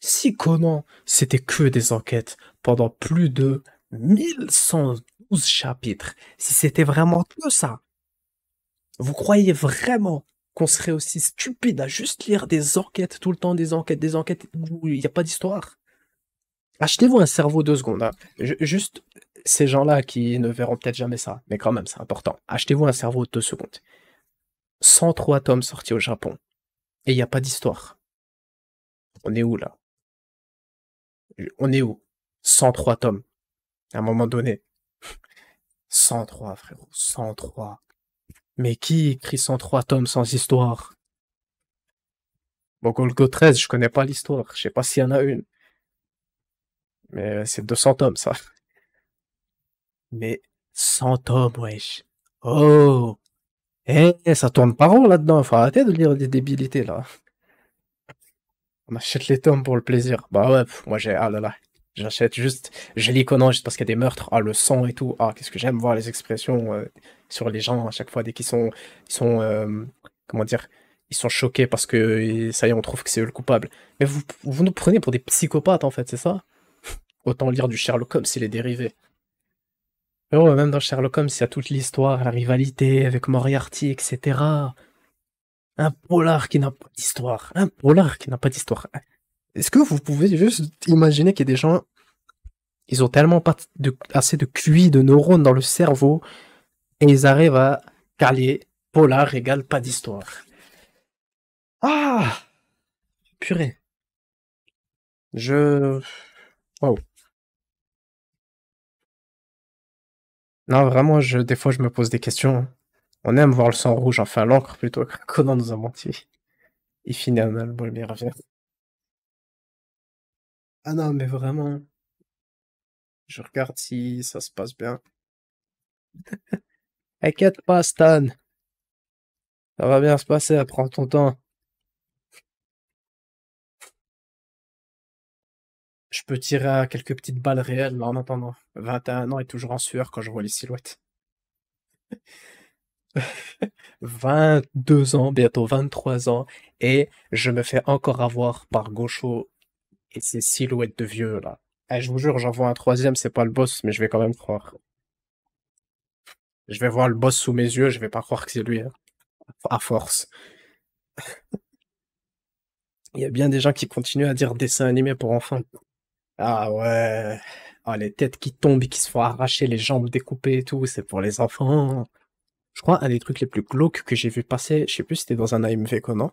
si Conan, c'était que des enquêtes pendant plus de 1112 chapitres, si c'était vraiment que ça, vous croyez vraiment qu'on serait aussi stupide à juste lire des enquêtes tout le temps, des enquêtes où il n'y a pas d'histoire? Achetez-vous un cerveau 2 secondes, hein. Juste ces gens-là qui ne verront peut-être jamais ça, mais quand même, c'est important. Achetez-vous un cerveau 2 secondes. 103 tomes sortis au Japon, et il n'y a pas d'histoire. On est où là? On est où? 103 tomes, à un moment donné. 103, frérot, 103. Mais qui écrit 103 tomes sans histoire? Bon, Golgo 13, je connais pas l'histoire, je sais pas s'il y en a une. Mais c'est 200 tomes, ça. Mais 100 tomes, wesh. Oh! Eh, ça tourne pas rond là-dedans, faut arrêter de lire des débilités, là. On achète les tomes pour le plaisir. Bah ouais, moi j'ai, ah là là. J'achète juste, je lis Conan juste parce qu'il y a des meurtres, ah le sang et tout, ah qu'est-ce que j'aime voir les expressions sur les gens à chaque fois dès qu'ils sont, comment dire, ils sont choqués parce que ça y est, on trouve que c'est eux le coupable. Mais vous nous prenez pour des psychopathes, en fait, c'est ça? Autant lire du Sherlock Holmes, il est dérivé. Mais ouais, même dans Sherlock Holmes, il y a toute l'histoire, la rivalité avec Moriarty, etc. Un polar qui n'a pas d'histoire. Un polar qui n'a pas d'histoire. Est-ce que vous pouvez juste imaginer qu'il y a des gens, ils ont tellement pas assez de QI, de neurones dans le cerveau, et ils arrivent à caler polar égale pas d'histoire. Ah! Purée. Je... Waouh. Non, vraiment, des fois, je me pose des questions. On aime voir le sang rouge, enfin l'encre plutôt, que Conan nous a menti. Il finit un album, il revient. Ah non, mais vraiment, je regarde si ça se passe bien. Inquiète pas, Stan. Ça va bien se passer, prends ton temps. Je peux tirer à quelques petites balles réelles là, en attendant. 21 ans et toujours en sueur quand je vois les silhouettes. 22 ans, bientôt 23 ans, et je me fais encore avoir par Gaucho et ces silhouettes de vieux là. Eh, je vous jure, j'en vois un troisième, c'est pas le boss, mais je vais quand même croire. Je vais voir le boss sous mes yeux, je vais pas croire que c'est lui, hein, à force. Il y a bien des gens qui continuent à dire dessin animé pour enfants. Ah ouais. Ah, les têtes qui tombent et qui se font arracher, les jambes découpées et tout, c'est pour les enfants. Je crois un des trucs les plus glauques que j'ai vu passer, je sais plus si c'était dans un AMV Conan,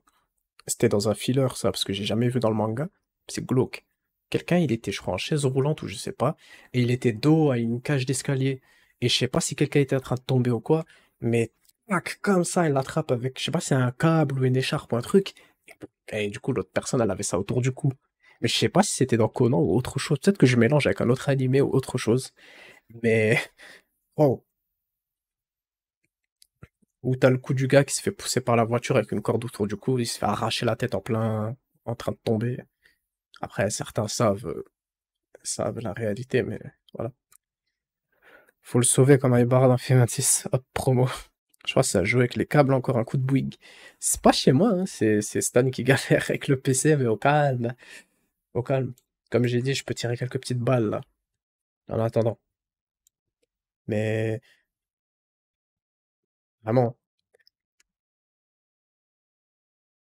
c'était dans un filler ça, parce que j'ai jamais vu dans le manga, c'est glauque. Quelqu'un, il était, je crois, en chaise roulante ou je sais pas, et il était dos à une cage d'escalier. Et je sais pas si quelqu'un était en train de tomber ou quoi, mais tac, comme ça, il l'attrape avec, je sais pas si c'est un câble ou une écharpe ou un truc, et du coup, l'autre personne, elle avait ça autour du cou. Mais je sais pas si c'était dans Conan ou autre chose, peut-être que je mélange avec un autre animé ou autre chose, mais, wow. Ou t'as le coup du gars qui se fait pousser par la voiture avec une corde autour du cou, il se fait arracher la tête en plein, en train de tomber. Après, certains savent la réalité, mais voilà. Faut le sauver comme un barre dans film 26. Hop, promo. Je crois que ça joue avec les câbles, encore un coup de Bouygues. C'est pas chez moi, hein, c'est Stan qui galère avec le PC, mais au calme. Au calme. Comme j'ai dit, je peux tirer quelques petites balles, là, en attendant. Mais, vraiment,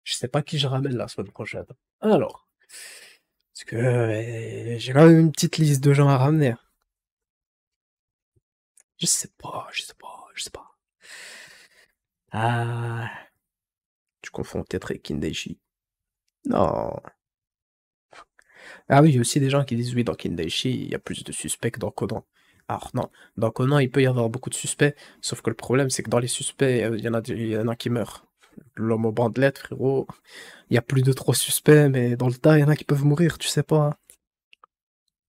je sais pas qui je ramène la semaine prochaine. Alors, parce que j'ai quand même une petite liste de gens à ramener. Je sais pas. Ah, tu confonds peut-être avec Kindaichi. Non. Ah oui, il y a aussi des gens qui disent oui, dans Kindaichi, il y a plus de suspects que dans Conan. Alors non, dans Conan, il peut y avoir beaucoup de suspects, sauf que le problème, c'est que dans les suspects, il y en a qui meurent. L'homme aux bandelettes, frérot, il y a plus de 3 suspects, mais dans le tas, il y en a qui peuvent mourir, tu sais pas,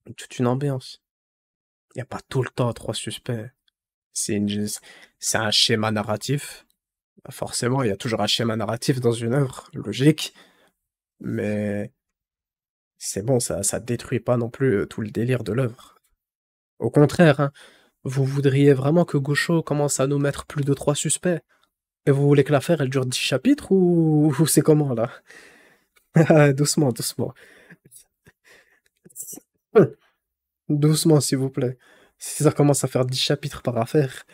hein. Toute une ambiance. Il n'y a pas tout le temps 3 suspects. C'est une... c'est un schéma narratif. Forcément, il y a toujours un schéma narratif dans une œuvre, logique, mais c'est bon, ça détruit pas non plus tout le délire de l'œuvre. Au contraire, hein, vous voudriez vraiment que Gaucho commence à nous mettre plus de 3 suspects? Et vous voulez que l'affaire elle dure 10 chapitres ou c'est comment là? Doucement, doucement. Doucement, s'il vous plaît. Si ça commence à faire 10 chapitres par affaire,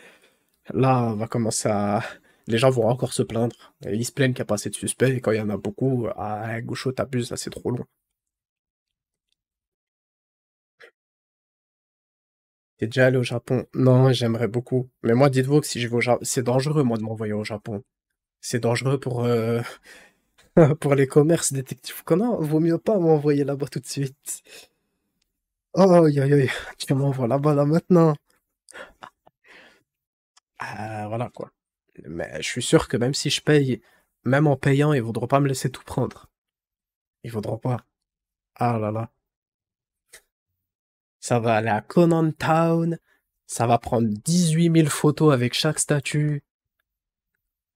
là, on va commencer à. Les gens vont encore se plaindre. Et ils se plaignent qu'il n'y a pas assez de suspects, et quand il y en a beaucoup, ah, Gaucho, t'abuses, là, c'est trop long. T'es déjà allé au Japon? Non, j'aimerais beaucoup. Mais moi, dites-vous que si je vais au Japon, c'est dangereux, moi, de m'envoyer au Japon. C'est dangereux pour, pour les commerces détectives Conan. Vaut mieux pas m'envoyer là-bas tout de suite. Oh, aïe, aïe, aïe. Tu m'envoies là-bas, là, maintenant. Ah, voilà, quoi. Mais je suis sûr que même si je paye, même en payant, ils voudront pas me laisser tout prendre. Ils voudront pas. Ah là là. Ça va aller à Conan Town. Ça va prendre 18 000 photos avec chaque statue.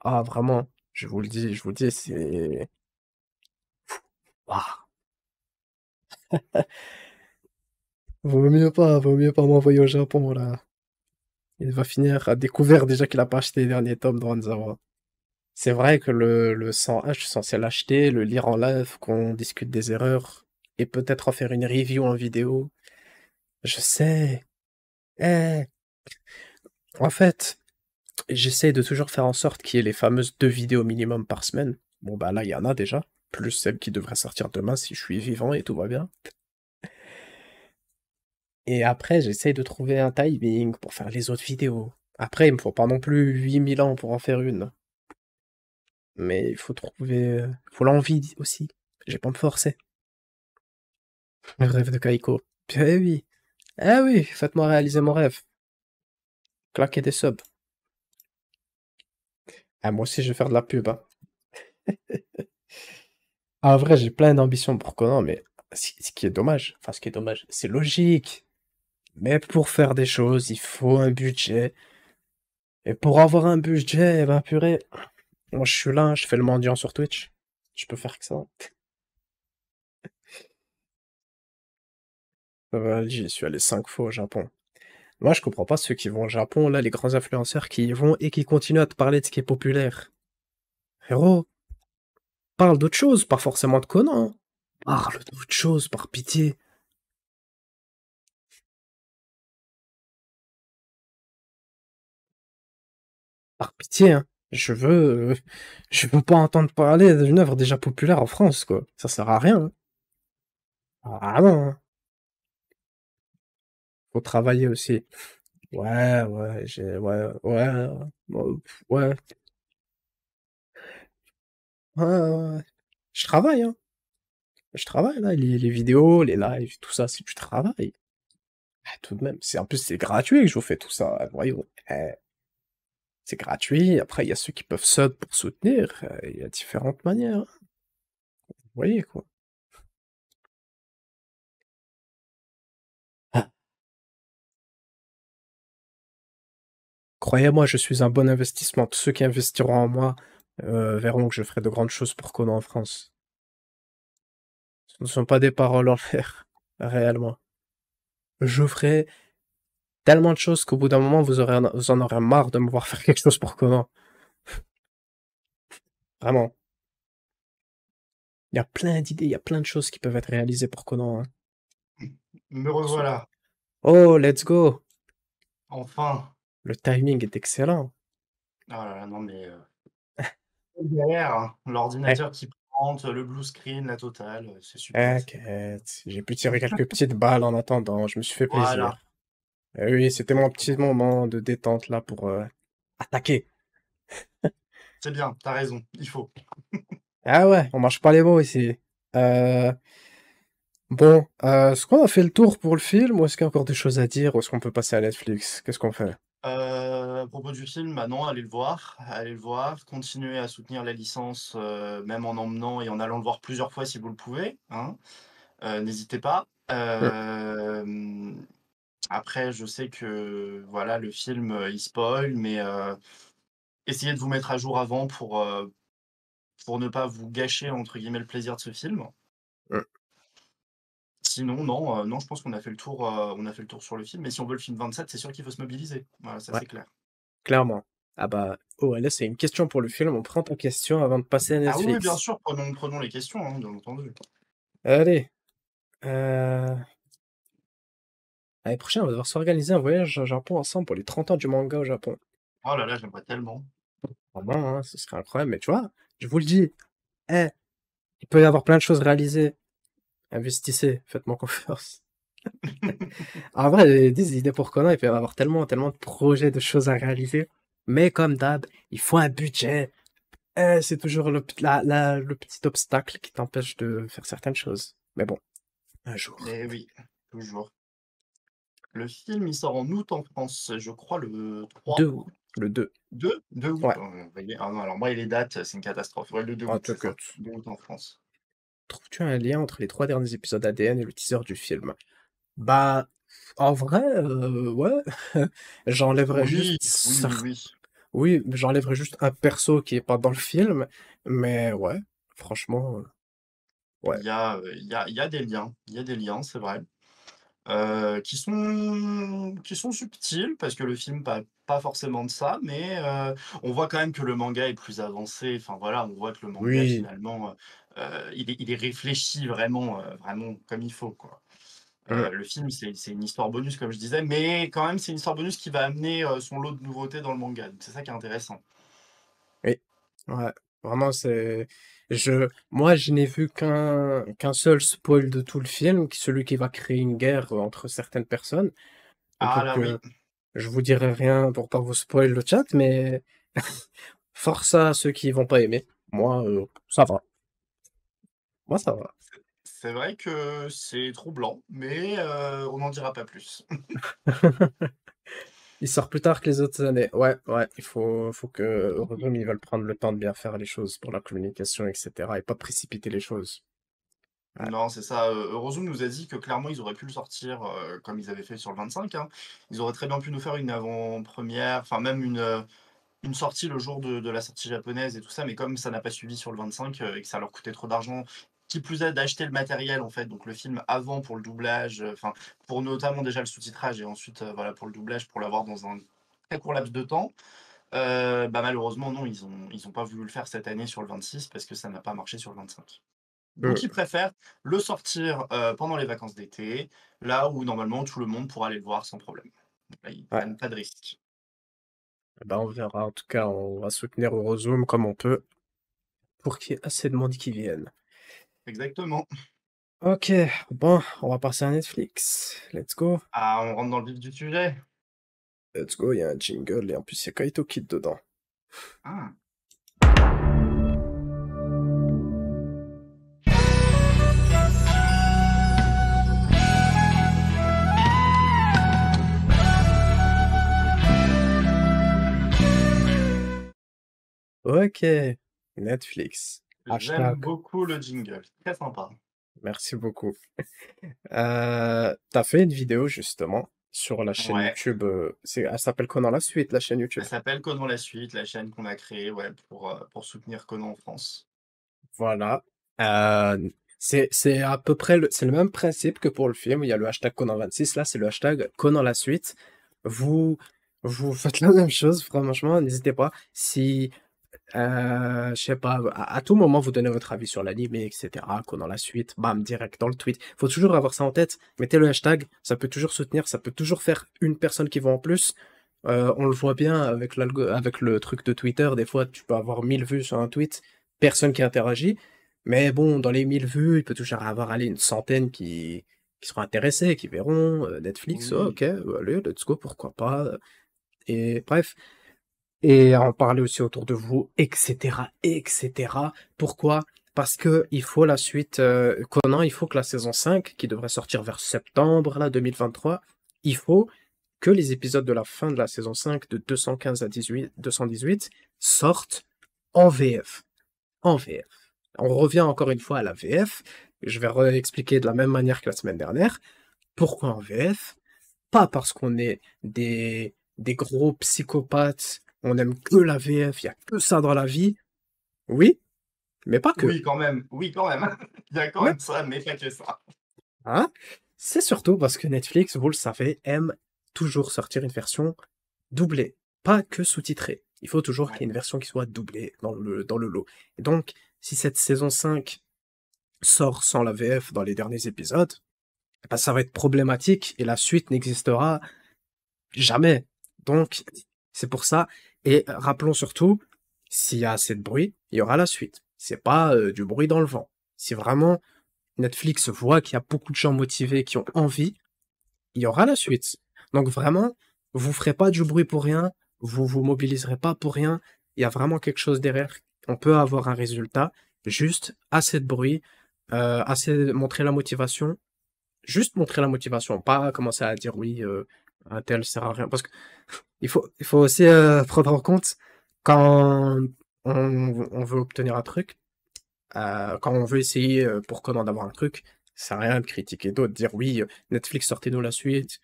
Ah, vraiment. Je vous le dis, c'est... Ah. Vaut mieux pas m'envoyer au Japon, là. Il va finir à découvert déjà qu'il a pas acheté les derniers tomes de Hanzawa. C'est vrai que le 101, je suis censé l'acheter, le lire en live, qu'on discute des erreurs, et peut-être en faire une review en vidéo. Je sais. Eh, en fait, j'essaie de toujours faire en sorte qu'il y ait les fameuses 2 vidéos minimum par semaine. Bon, bah là, il y en a déjà. Plus celle qui devrait sortir demain si je suis vivant et tout va bien. Et après, j'essaie de trouver un timing pour faire les autres vidéos. Après, il me faut pas non plus 8000 ans pour en faire une. Mais il faut trouver, faut l'envie aussi. J'ai pas me forcer. Le rêve de Kaiko. Eh oui. Eh oui, faites-moi réaliser mon rêve. Claquer des subs. Ah, moi aussi, je vais faire de la pub, hein. Ah, en vrai, j'ai plein d'ambitions pour Conan, mais ce qui est dommage, enfin, ce qui est dommage, c'est logique. Mais pour faire des choses, il faut un budget. Et pour avoir un budget, eh ben, purée, moi, je suis là, je fais le mendiant sur Twitch. Je peux faire que ça. J'y suis allé 5 fois au Japon. Moi, je comprends pas ceux qui vont au Japon, là, les grands influenceurs qui y vont et qui continuent à te parler de ce qui est populaire. Frérot, parle d'autre chose, pas forcément de Conan, hein. Parle d'autre chose, par pitié. Par pitié, hein. Je veux pas entendre parler d'une œuvre déjà populaire en France, quoi. Ça sert à rien, hein. Ah non, hein. Faut travailler aussi. Ouais, ouais. Je travaille, hein. Je travaille, là. Les vidéos, les lives, tout ça, c'est du travail. Ah, tout de même. En plus, c'est gratuit que je vous fais tout ça. Voyons. C'est gratuit. Après, il y a ceux qui peuvent sub pour soutenir. Il y a différentes manières, hein. Vous voyez, quoi. Ah, croyez-moi, je suis un bon investissement. Tous ceux qui investiront en moi verront que je ferai de grandes choses pour Conan en France. Ce ne sont pas des paroles en l'air, réellement. Je ferai tellement de choses qu'au bout d'un moment, vous en aurez marre de me voir faire quelque chose pour Conan. Vraiment. Il y a plein d'idées, il y a plein de choses qui peuvent être réalisées pour Conan, hein. Me revoilà, Oh, let's go! enfin. Le timing est excellent. Oh là là, non mais quelle galère, hein. Eh, L'ordinateur qui plante, le blue screen, la totale, c'est super, c'est t'inquiète, j'ai pu tirer quelques petites balles en attendant, je me suis fait voilà, plaisir. Eh oui, c'était mon petit exactement. moment de détente là pour attaquer. C'est bien, tu raison, il faut. Ah ouais, on marche pas les mots ici. Euh, bon, est-ce qu'on a fait le tour pour le film ou est-ce qu'il y a encore des choses à dire ou est-ce qu'on peut passer à Netflix? Qu'est-ce qu'on fait? À propos du film, bah non, allez le voir, continuez à soutenir la licence, même en emmenant et en allant le voir plusieurs fois si vous le pouvez, hein. N'hésitez pas. Hmm. Après je sais que, voilà, le film, il spoil, mais essayez de vous mettre à jour avant pour ne pas vous «gâcher» entre guillemets le plaisir de ce film. Hmm. Sinon non, non, je pense qu'on a fait le tour, on a fait le tour sur le film, mais si on veut le film 27, c'est sûr qu'il faut se mobiliser. Voilà, ça Ouais, c'est clair. clairement. Ah bah, oh, là c'est une question pour le film, on prend ta question avant de passer à Ah oui, oui, bien Netflix. sûr, prenons les questions, hein, bien entendu. Allez, euh... l'année prochaine on va devoir s'organiser un voyage au Japon ensemble pour les 30 ans du manga au Japon. Oh là là, j'aimerais tellement. Vraiment, hein, ce serait incroyable, mais tu vois, je vous le dis, eh, il peut y avoir plein de choses réalisées. Investissez, faites-moi confiance. En vrai, des idées pour Conan, il peut y avoir tellement, tellement de projets, de choses à réaliser. Mais comme d'hab, il faut un budget. C'est toujours le petit obstacle qui t'empêche de faire certaines choses. Mais bon, un jour. Eh oui, toujours. Le film, il sort en août en France, je crois le 3 Deux, le 2. 2 août. Ouais, Vous voyez? Ah non, alors moi et les dates, c'est une catastrophe. Ouais, le 2 en août, tout c'est cas. ça. 2 août en France. Trouves-tu un lien entre les 3 derniers épisodes ADN et le teaser du film? Bah, en vrai, ouais. J'enlèverais Oui, juste oui, oui, oui. Oui, j'enlèverais juste un perso qui est pas dans le film, mais ouais, franchement, ouais. Il y a des liens, il y a des liens, c'est vrai, qui sont subtils parce que le film pas forcément de ça, mais on voit quand même que le manga est plus avancé. Enfin voilà, on voit que le manga Oui. finalement, il est réfléchi vraiment, vraiment comme il faut, quoi. Mm. Le film, c'est une histoire bonus comme je disais, mais quand même c'est une histoire bonus qui va amener, son lot de nouveautés dans le manga, donc c'est ça qui est intéressant. Oui. Ouais. Vraiment, moi, je n'ai vu qu'un seul spoil de tout le film, celui qui va créer une guerre entre certaines personnes. Ah Donc, là oui, je vous dirai rien pour pas vous spoil le chat, mais force à ceux qui vont pas aimer. Moi, ça va. Moi, ça va. c'est vrai que c'est troublant, mais on n'en dira pas plus. Il sort plus tard que les autres années. Ouais, ouais. Il faut que Eurozone, ils veulent prendre le temps de bien faire les choses pour la communication, etc. et pas précipiter les choses. Ouais. Non, c'est ça, Eurozone nous a dit que clairement ils auraient pu le sortir, comme ils avaient fait sur le 25, hein. Ils auraient très bien pu nous faire une avant-première, enfin même une sortie le jour de la sortie japonaise et tout ça, mais comme ça n'a pas suivi sur le 25, et que ça leur coûtait trop d'argent, qui plus est d'acheter le matériel en fait, donc le film avant pour le doublage, enfin pour notamment déjà le sous-titrage et ensuite, voilà pour le doublage, pour l'avoir dans un très court laps de temps, bah, malheureusement non, ils ont pas voulu le faire cette année sur le 26 parce que ça n'a pas marché sur le 25. Donc ils Mm. préfèrent le sortir, pendant les vacances d'été, là où normalement tout le monde pourra aller le voir sans problème. Donc là, ils Ouais. prennent pas de risques. Ben, on verra. En tout cas, on va soutenir Eurozone comme on peut pour qu'il y ait assez de monde qui vienne. Exactement. Ok, bon, on va passer à Netflix. Let's go. Ah, on rentre dans le vif du sujet? Let's go, il y a un jingle et en plus il y a Kaito Kid dedans. Ah. Ok, Netflix. J'aime Hashtag. beaucoup le jingle, très sympa. Merci beaucoup. T'as fait une vidéo justement sur la chaîne Ouais, YouTube. Elle s'appelle comment la suite, la chaîne elle YouTube? s'appelle Conan la suite, la chaîne qu'on a créée, ouais, pour soutenir Conan en France. Voilà. C'est à peu près c'est le même principe que pour le film. Il y a le hashtag Conan26. Là, c'est le hashtag Conan la suite. Vous, vous faites la même chose, franchement. N'hésitez pas. Si, je sais pas, à tout moment, vous donnez votre avis sur l'anime, etc. Conan la suite. Bam, direct dans le tweet. Faut toujours avoir ça en tête. Mettez le hashtag. Ça peut toujours soutenir. Ça peut toujours faire une personne qui va en plus. On le voit bien avec avec le truc de Twitter. Des fois, tu peux avoir 1000 vues sur un tweet, personne qui interagit. Mais bon, dans les 1000 vues, il peut toujours avoir allez, une centaine qui seront intéressés, qui verront Netflix. Oh, Oui, ok, allez, let's go, pourquoi pas. Et bref. Et en parler aussi autour de vous, etc., etc. Pourquoi? Parce que il faut la suite. Conan, il faut que la saison 5, qui devrait sortir vers septembre là, 2023, il faut que les épisodes de la fin de la saison 5 de 215 à 218 sortent en VF. En VF. On revient encore une fois à la VF. Je vais réexpliquer de la même manière que la semaine dernière. Pourquoi en VF? Pas parce qu'on est des gros psychopathes, on aime que la VF, il y a que ça dans la vie. Oui, mais pas que. oui quand même, oui quand même. Il y a quand Mais, même ça, mais pas que ça. hein, c'est surtout parce que Netflix, vous le savez, aime toujours sortir une version doublée, pas que sous-titrée. Il faut toujours qu'il y Ouais. ait une version qui soit doublée dans le lot. Et donc, si cette saison 5 sort sans la VF dans les derniers épisodes, eh ben, ça va être problématique et la suite n'existera jamais. Donc, c'est pour ça. Et rappelons surtout, s'il y a assez de bruit, il y aura la suite. C'est pas du bruit dans le vent. Si vraiment Netflix voit qu'il y a beaucoup de gens motivés qui ont envie, il y aura la suite. Donc vraiment, vous ferez pas du bruit pour rien, vous vous mobiliserez pas pour rien. Il y a vraiment quelque chose derrière. On peut avoir un résultat, juste assez de bruit, montrer la motivation, juste montrer la motivation, pas commencer à dire oui, un tel sert à rien. Parce que il faut aussi prendre en compte quand on veut obtenir un truc, quand on veut essayer pour Conan d'avoir un truc, ça sert à rien de critiquer d'autres, dire oui, Netflix sortez-nous la suite,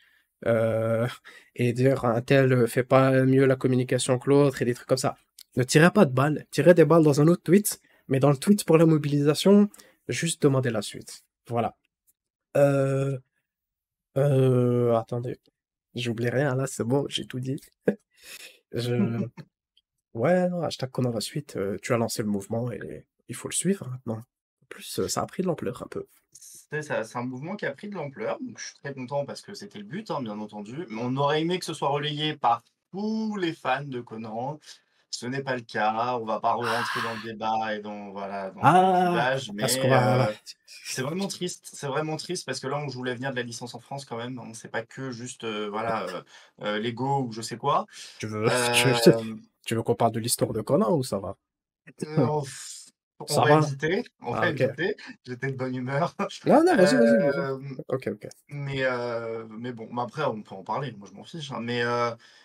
euh, et dire un tel fait pas mieux la communication que l'autre et des trucs comme ça. Ne tirez pas de balles, tirez des balles dans un autre tweet, mais dans le tweet pour la mobilisation, juste demandez la suite. Voilà. Euh, attendez. J'oublie rien, là, c'est bon, j'ai tout dit. Je... Ouais, non, hashtag Conan la suite, tu as lancé le mouvement et il faut le suivre maintenant. En plus, ça a pris de l'ampleur un peu. C'est un mouvement qui a pris de l'ampleur, donc je suis très content parce que c'était le but, hein, bien entendu. Mais on aurait aimé que ce soit relayé par tous les fans de Conan. Ce n'est pas le cas, on va pas re-rentrer dans le débat et dans voilà, dans le Ah, clivage, est-ce qu'on mais va... c'est vraiment triste parce que là, on joue l'avenir de la licence en France quand même, hein. C'est pas que juste, voilà, Lego ou je sais quoi. Tu veux, Hem tu veux qu'on parle de l'histoire de Conan ou ça va? On Ça va va? éviter, on Ah, va ok. éviter. J'étais de bonne humeur. Non, non, vas-y, vas-y, vas-y. Hem, Ok, ok. mais bon, mais après on peut en parler, moi je m'en fiche, hein. Moi Mais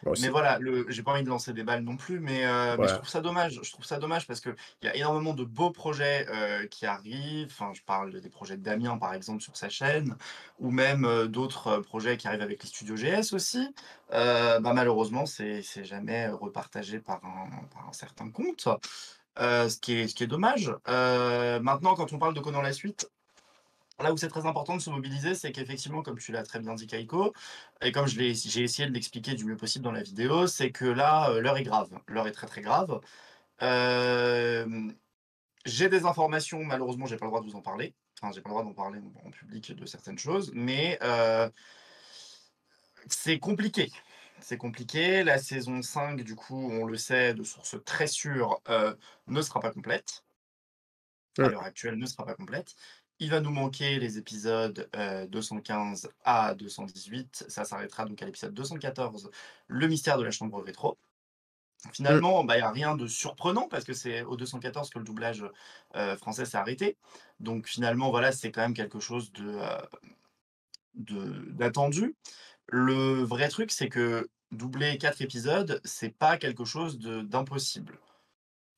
aussi. voilà, j'ai pas envie de lancer des balles non plus, mais je Ouais. trouve ça dommage. Je trouve ça dommage parce qu'il y a énormément de beaux projets, qui arrivent. Enfin, je parle des projets de Damien, par exemple, sur sa chaîne ou même, d'autres, projets qui arrivent avec les studios GS aussi. Malheureusement, c'est jamais repartagé par un certain compte. Ce qui est dommage. Maintenant, quand on parle de Conan la suite, là où c'est très important de se mobiliser, c'est qu'effectivement, comme tu l'as très bien dit, Kaiko, et comme j'ai essayé de l'expliquer du mieux possible dans la vidéo, c'est que là, l'heure est grave. L'heure est très, très grave. Hem, j'ai des informations, malheureusement, j'ai pas le droit de vous en parler. Enfin, j'ai pas le droit d'en parler en public de certaines choses, mais c'est compliqué. C'est compliqué. La saison 5, du coup, on le sait de sources très sûres, ne sera pas complète. À Hmm. l'heure actuelle, ne sera pas complète. Il va nous manquer les épisodes, 215 à 218. Ça s'arrêtera donc à l'épisode 214, Le mystère de la chambre rétro. Hmm. Finalement, il y a rien de surprenant parce que c'est au 214 que le doublage, français s'est arrêté. Donc finalement, voilà, c'est quand même quelque chose d'attendu. Le vrai truc, c'est que doubler 4 épisodes, c'est pas quelque chose d'impossible. Hmm.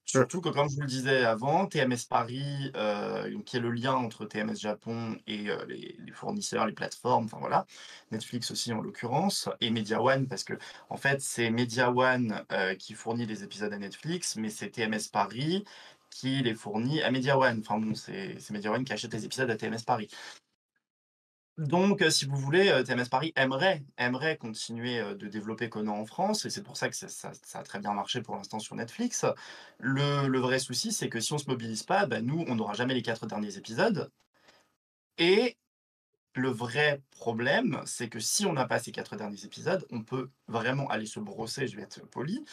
Surtout que comme je vous le disais avant, TMS Paris, donc qui est le lien entre TMS Japon et les fournisseurs, les plateformes, enfin voilà, Netflix aussi en l'occurrence et Media One parce que en fait, c'est Media One, qui fournit les épisodes à Netflix, mais c'est TMS Paris qui les fournit à Media One. Enfin bon, c'est Media One qui achète les épisodes à TMS Paris. Donc, si vous voulez, TMS Paris aimerait continuer, de développer Conan en France et c'est pour ça que ça a très bien marché pour l'instant sur Netflix. Le vrai souci, c'est que si on se mobilise pas, nous, on n'aura jamais les 4 derniers épisodes et le vrai problème, c'est que si on n'a pas ces 4 derniers épisodes, on peut vraiment aller se brosser, je vais être poli,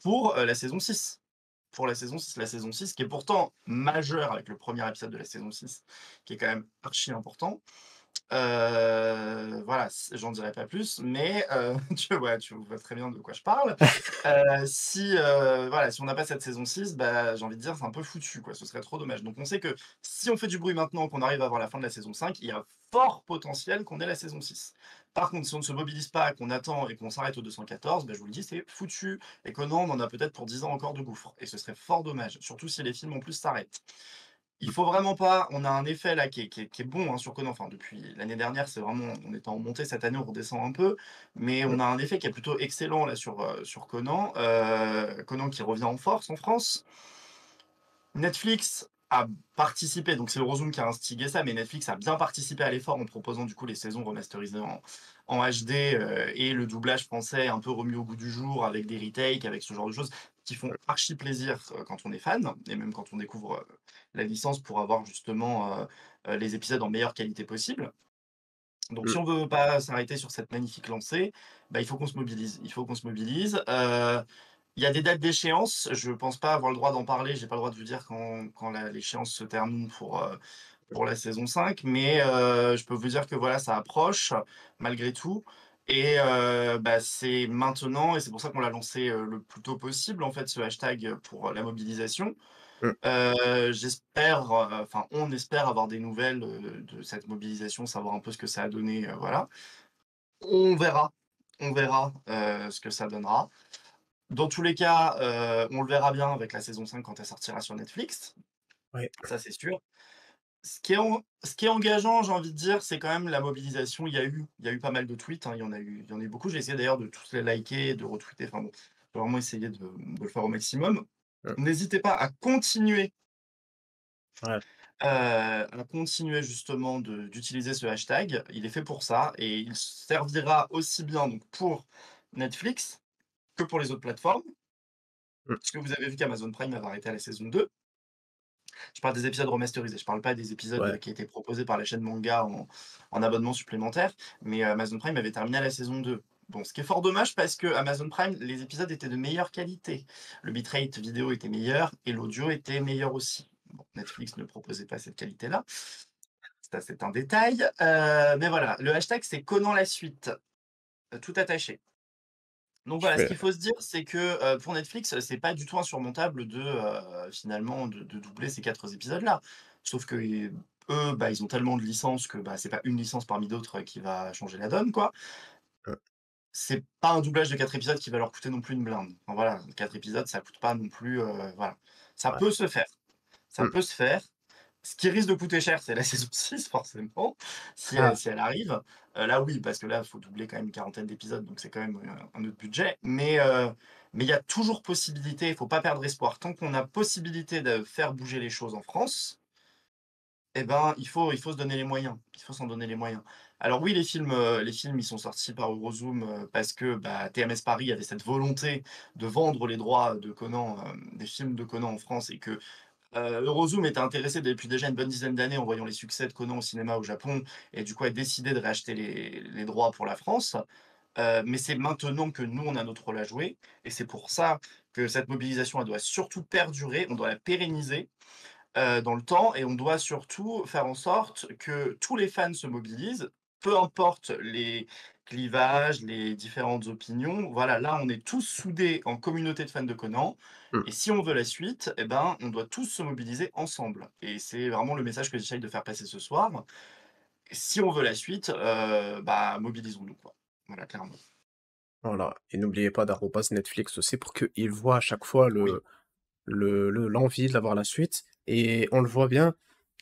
pour, la saison 6. Pour la saison 6 qui est pourtant majeure avec le premier épisode de la saison 6, qui est quand même archi important. Voilà, j'en dirai pas plus, mais tu vois très bien de quoi je parle. Si, voilà, si on n'a pas cette saison 6, j'ai envie de dire, c'est un peu foutu, quoi. Ce serait trop dommage. Donc on sait que si on fait du bruit maintenant, qu'on arrive à avoir la fin de la saison 5, il y a fort potentiel qu'on ait la saison 6. Par contre, si on ne se mobilise pas, qu'on attend et qu'on s'arrête au 214, je vous le dis, c'est foutu et que non, on en a peut-être pour 10 ans encore de gouffre et ce serait fort dommage, surtout si les films en plus s'arrêtent. Il faut vraiment pas on a un effet là qui est bon, hein, sur Conan. Enfin depuis l'année dernière, c'est vraiment on était en montée, cette année on redescend un peu, mais Hmm. on a un effet qui est plutôt excellent là sur Conan. Conan qui revient en force en France. Netflix a participé, donc c'est Eurozone qui a instigé ça, mais Netflix a bien participé à l'effort en proposant du coup les saisons remasterisées en HD, et le doublage français un peu remis au goût du jour avec des retakes, avec ce genre de choses qui font archi plaisir quand on est fan, et même quand on découvre la licence pour avoir justement les épisodes en meilleure qualité possible. Donc Hmm. si on veut pas s'arrêter sur cette magnifique lancée, il faut qu'on se mobilise. Il faut qu'on se mobilise. Il y a des dates d'échéance, je pense pas avoir le droit d'en parler, j'ai pas le droit de vous dire quand l'échéance se termine pour la saison 5, mais je peux vous dire que voilà, ça approche malgré tout et c'est maintenant et c'est pour ça qu'on l'a lancé, le plus tôt possible en fait ce hashtag, pour la mobilisation. Hmm. J'espère, enfin on espère avoir des nouvelles, de cette mobilisation, savoir un peu ce que ça a donné, voilà. On verra, ce que ça donnera. Dans tous les cas, on le verra bien avec la saison 5 quand elle sortira sur Netflix, Ouais. ça c'est sûr. Ce qui est engageant, j'ai envie de dire, c'est quand même la mobilisation. Il y a eu pas mal de tweets, hein, il y en a eu beaucoup. J'ai essayé d'ailleurs de tous les liker, de retweeter, enfin bon, j'ai vraiment essayé de le faire au maximum. Hmm. N'hésitez pas à continuer Ouais. a continué justement d'utiliser ce hashtag. Il est fait pour ça et il servira aussi bien donc pour Netflix que pour les autres plateformes. Mmh. Parce que vous avez vu qu'Amazon Prime avait arrêté à la saison 2. Je parle des épisodes remasterisés, je parle pas des épisodes, Ouais, qui étaient proposés par la chaîne Manga en abonnement supplémentaire, mais Amazon Prime avait terminé à la saison 2. Bon, ce qui est fort dommage parce que Amazon Prime, les épisodes étaient de meilleure qualité. Le bitrate vidéo était meilleur et l'audio était meilleur aussi. Bon, Netflix ne proposait pas cette qualité-là, ça c'est un détail, mais voilà, le hashtag c'est Conan la suite, tout attaché. Donc je voilà, ce fais qu'il faut se dire, c'est que, pour Netflix, c'est pas du tout insurmontable de, finalement de doubler ces 4 épisodes-là. Sauf que, eux, bah, ils ont tellement de licences que, bah, c'est pas une licence parmi d'autres, qui va changer la donne, quoi. heu, C'est pas un doublage de 4 épisodes qui va leur coûter non plus une blinde. Enfin voilà, 4 épisodes, ça coûte pas non plus, voilà. Ça ouais. peut se faire, ça Mmh. peut se faire. Ce qui risque de coûter cher, c'est la saison 6 forcément, Ah, si elle arrive. Là oui, parce que là, il faut doubler quand même une quarantaine d'épisodes, donc c'est quand même, un autre budget. Mais il y a toujours possibilité, il faut pas perdre espoir. Tant qu'on a possibilité de faire bouger les choses en France, eh ben, il faut se donner les moyens. Il faut s'en donner les moyens. Alors oui, les films, ils sont sortis par Eurozoom, parce que, bah, TMS Paris avait cette volonté de vendre les droits de Conan, des films de Conan en France et que Eurozoom était intéressé depuis déjà une bonne dizaine d'années en voyant les succès de Conan au cinéma au Japon et du coup a décidé de racheter les droits pour la France. Mais c'est maintenant que nous, on a notre rôle à jouer et c'est pour ça que cette mobilisation, elle doit surtout perdurer, on doit la pérenniser, dans le temps et on doit surtout faire en sorte que tous les fans se mobilisent, peu importe les clivages, les différentes opinions. Voilà, là, on est tous soudés en communauté de fans de Conan mmh. et si on veut la suite eh ben, on doit tous se mobiliser ensemble et c'est vraiment le message que j'essaye de faire passer ce soir. Si on veut la suite, bah, mobilisons-nous, quoi. Voilà, clairement. Voilà, et n'oubliez pas d'arrobase Netflix aussi pour qu'ils voient à chaque fois Oui. l'envie d'avoir la suite et on le voit bien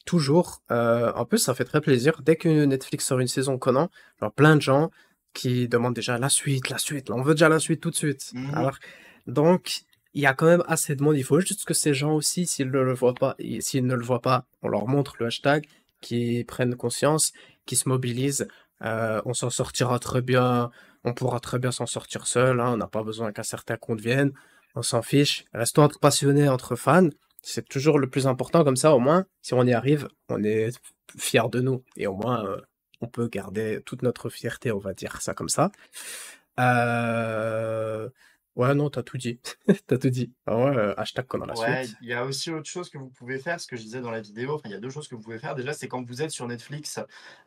toujours, en plus ça fait très plaisir dès que Netflix sort une saison Conan, genre plein de gens qui demandent déjà la suite, là, on veut déjà la suite tout de suite. Mmh. Alors donc il y a quand même assez de monde, il faut juste que ces gens aussi s'ils ne le voient pas et s'ils ne le voient pas, on leur montre le hashtag, qu'ils prennent conscience, qu'ils se mobilisent, on s'en sortira très bien, on pourra très bien s'en sortir seul, hein, on n'a pas besoin qu'un certain compte vienne, on s'en fiche. Restons entre passionnés, entre fans, c'est toujours le plus important, comme ça, au moins, si on y arrive, on est fiers de nous. Et au moins, on peut garder toute notre fierté, on va dire ça comme ça. Euh, Ouais, non, t'as tout dit. T'as tout dit. Ah ouais, hashtag qu'on a la Ouais, suite. il y a aussi autre chose que vous pouvez faire, ce que je disais dans la vidéo, enfin, il y a 2 choses que vous pouvez faire. Déjà, c'est quand vous êtes sur Netflix,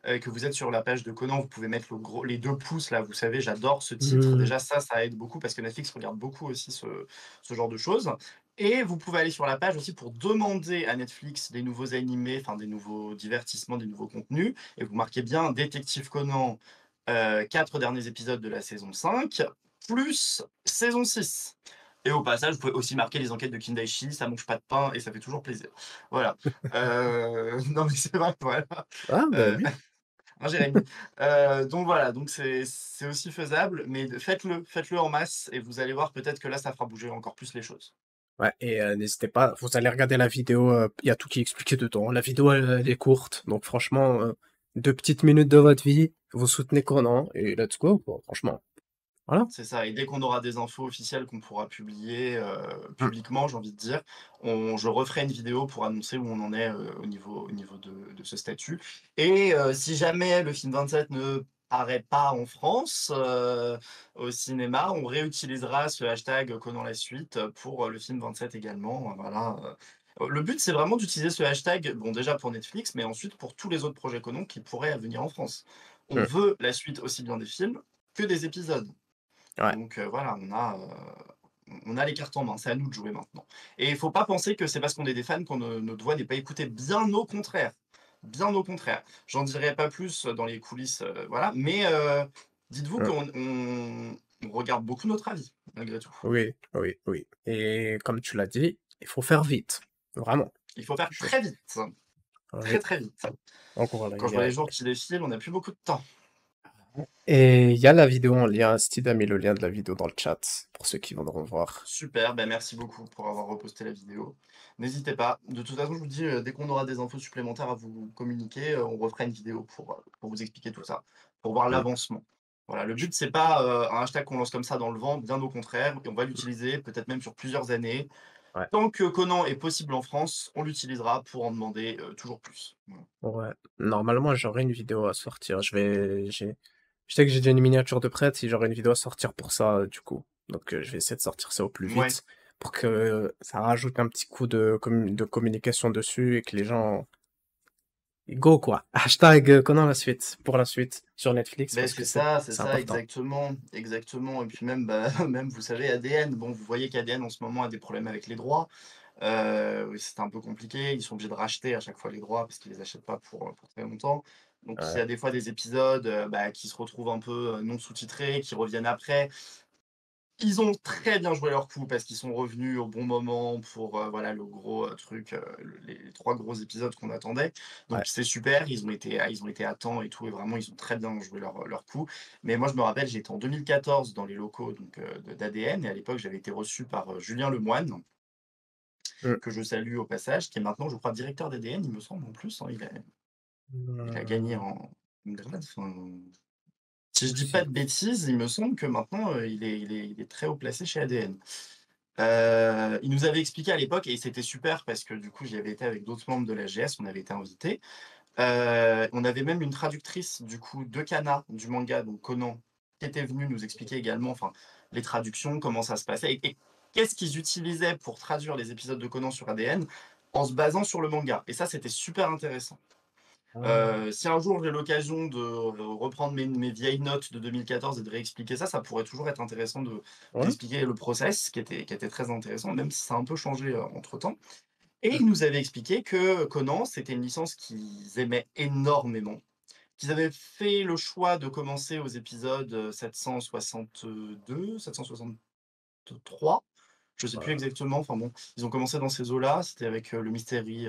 que vous êtes sur la page de Conan, vous pouvez mettre les 2 pouces là, vous savez, j'adore ce titre. Hmm, Déjà ça aide beaucoup parce que Netflix regarde beaucoup aussi ce genre de choses et vous pouvez aller sur la page aussi pour demander à Netflix des nouveaux animés, enfin des nouveaux divertissements, des nouveaux contenus et vous marquez bien Détective Conan, 4 derniers épisodes de la saison 5 plus saison 6. Et au passage, vous pouvez aussi marquer les enquêtes de Kindaichi, ça mange pas de pain et ça fait toujours plaisir. Voilà. Non mais c'est vrai, voilà. ah, bah Heu, oui. hein, Jérémy? Donc voilà, donc c'est aussi faisable, mais faites-le en masse et vous allez voir peut-être que là, ça fera bouger encore plus les choses. Ouais, et n'hésitez pas, vous allez regarder la vidéo, il y a tout qui est expliqué dedans. La vidéo, elle est courte, donc franchement, 2 petites minutes de votre vie, vous soutenez Conan, et let's go, quoi, franchement. Voilà. C'est ça et dès qu'on aura des infos officielles qu'on pourra publier, Mm. publiquement, j'ai envie de dire, je referai une vidéo pour annoncer où on en est, au niveau de ce statut et si jamais le film 27 ne paraît pas en France, au cinéma, on réutilisera ce hashtag Conan la suite, pour, le film 27 également, voilà, le but, c'est vraiment d'utiliser ce hashtag, bon, déjà pour Netflix, mais ensuite pour tous les autres projets Conan qui pourraient venir en France. On Mm. veut la suite aussi bien des films que des épisodes. Ouais, Donc voilà, on a les cartes en main, c'est à nous de jouer maintenant et il faut pas penser que c'est parce qu'on est des fans qu'on notre voix n'est pas écoutée, bien au contraire, bien au contraire. J'en dirai pas plus dans les coulisses, voilà, mais dites-vous mm. qu'on regarde beaucoup notre avis, malgré tout. Oui, oui, oui. Et comme tu l'as dit, il faut faire vite. Vraiment. Il faut faire Je- très vite, très, Oui. très vite. Donc voilà, Quand je vois les jours qui défilent, on n'a plus beaucoup de temps. Et il y a la vidéo en lien. Steve a mis le lien de la vidéo dans le chat pour ceux qui viendront voir. Super, bah, merci beaucoup pour avoir reposté la vidéo. N'hésitez pas. De toute façon, je vous dis, dès qu'on aura des infos supplémentaires à vous communiquer, on refera une vidéo pour vous expliquer tout ça, pour voir Mm. l'avancement. Voilà, le but, c'est pas, un hashtag qu'on lance comme ça dans le vent, bien au contraire, et on va l'utiliser peut-être même sur plusieurs années. Ouais. Tant que Conan est possible en France, on l'utilisera pour en demander, toujours plus. Voilà. Ouais. Normalement, j'aurai une vidéo à sortir. Je sais que j'ai déjà une miniature de prête. Si j'aurai une vidéo à sortir pour ça, du coup. Donc, je vais essayer de sortir ça au plus Mouais. vite pour que ça rajoute un petit coup de communication dessus et que les gens go quoi. Hashtag Conan la suite pour la suite sur Netflix Beh, parce que c'est c'est ça, important. exactement, exactement et puis même, bah, même vous savez ADN, bon, vous voyez qu'ADN en ce moment a des problèmes avec les droits. Oui, c'est un peu compliqué. Ils sont obligés de racheter à chaque fois les droits parce qu'ils les achètent pas pour très longtemps. Donc il y Ouais, a des fois des épisodes, bah, qui se retrouvent un peu, non sous-titrés, qui reviennent après. Ils ont très bien joué leur coup parce qu'ils sont revenus au bon moment pour, voilà le gros, truc, les 3 gros épisodes qu'on attendait. ouais, Donc c'est super, ils ont été à temps et tout et vraiment ils ont très bien joué leur coup. Mais moi je me rappelle, j'étais en 2014 dans les locaux donc, de d'ADN et à l'époque j'avais été reçu par, Julien Lemoine mmh. que je salue au passage, qui est maintenant, je crois, directeur d'ADN, il me semble, en plus, hein, il a gagné Mmh, en grade, enfin, si je dis pas de possible. bêtises, il me semble que maintenant, il est très haut placé chez ADN. Il nous avait expliqué à l'époque et c'était super parce que du coup, j'y avais été avec d'autres membres de la l'AGS, on avait été invités. On avait même une traductrice du coup de Kana, du manga, donc Conan, qui était venue nous expliquer également, enfin, les traductions, comment ça se passait et qu'est-ce qu'ils utilisaient pour traduire les épisodes de Conan sur ADN en se basant sur le manga et ça, c'était super intéressant. Ah, Si un jour j'ai l'occasion de reprendre mes vieilles notes de 2014 et de réexpliquer ça, ça pourrait toujours être intéressant de ouais? d'expliquer le process qui était très intéressant, même si ça a un peu changé, entre-temps et Mmh, il nous avait expliqué que Conan, c'était une licence qu'ils aimaient énormément, qu'ils avaient fait le choix de commencer aux épisodes, 762, 763, je sais plus ouais, exactement, enfin bon, ils ont commencé dans ces eaux-là, c'était avec, le Mystery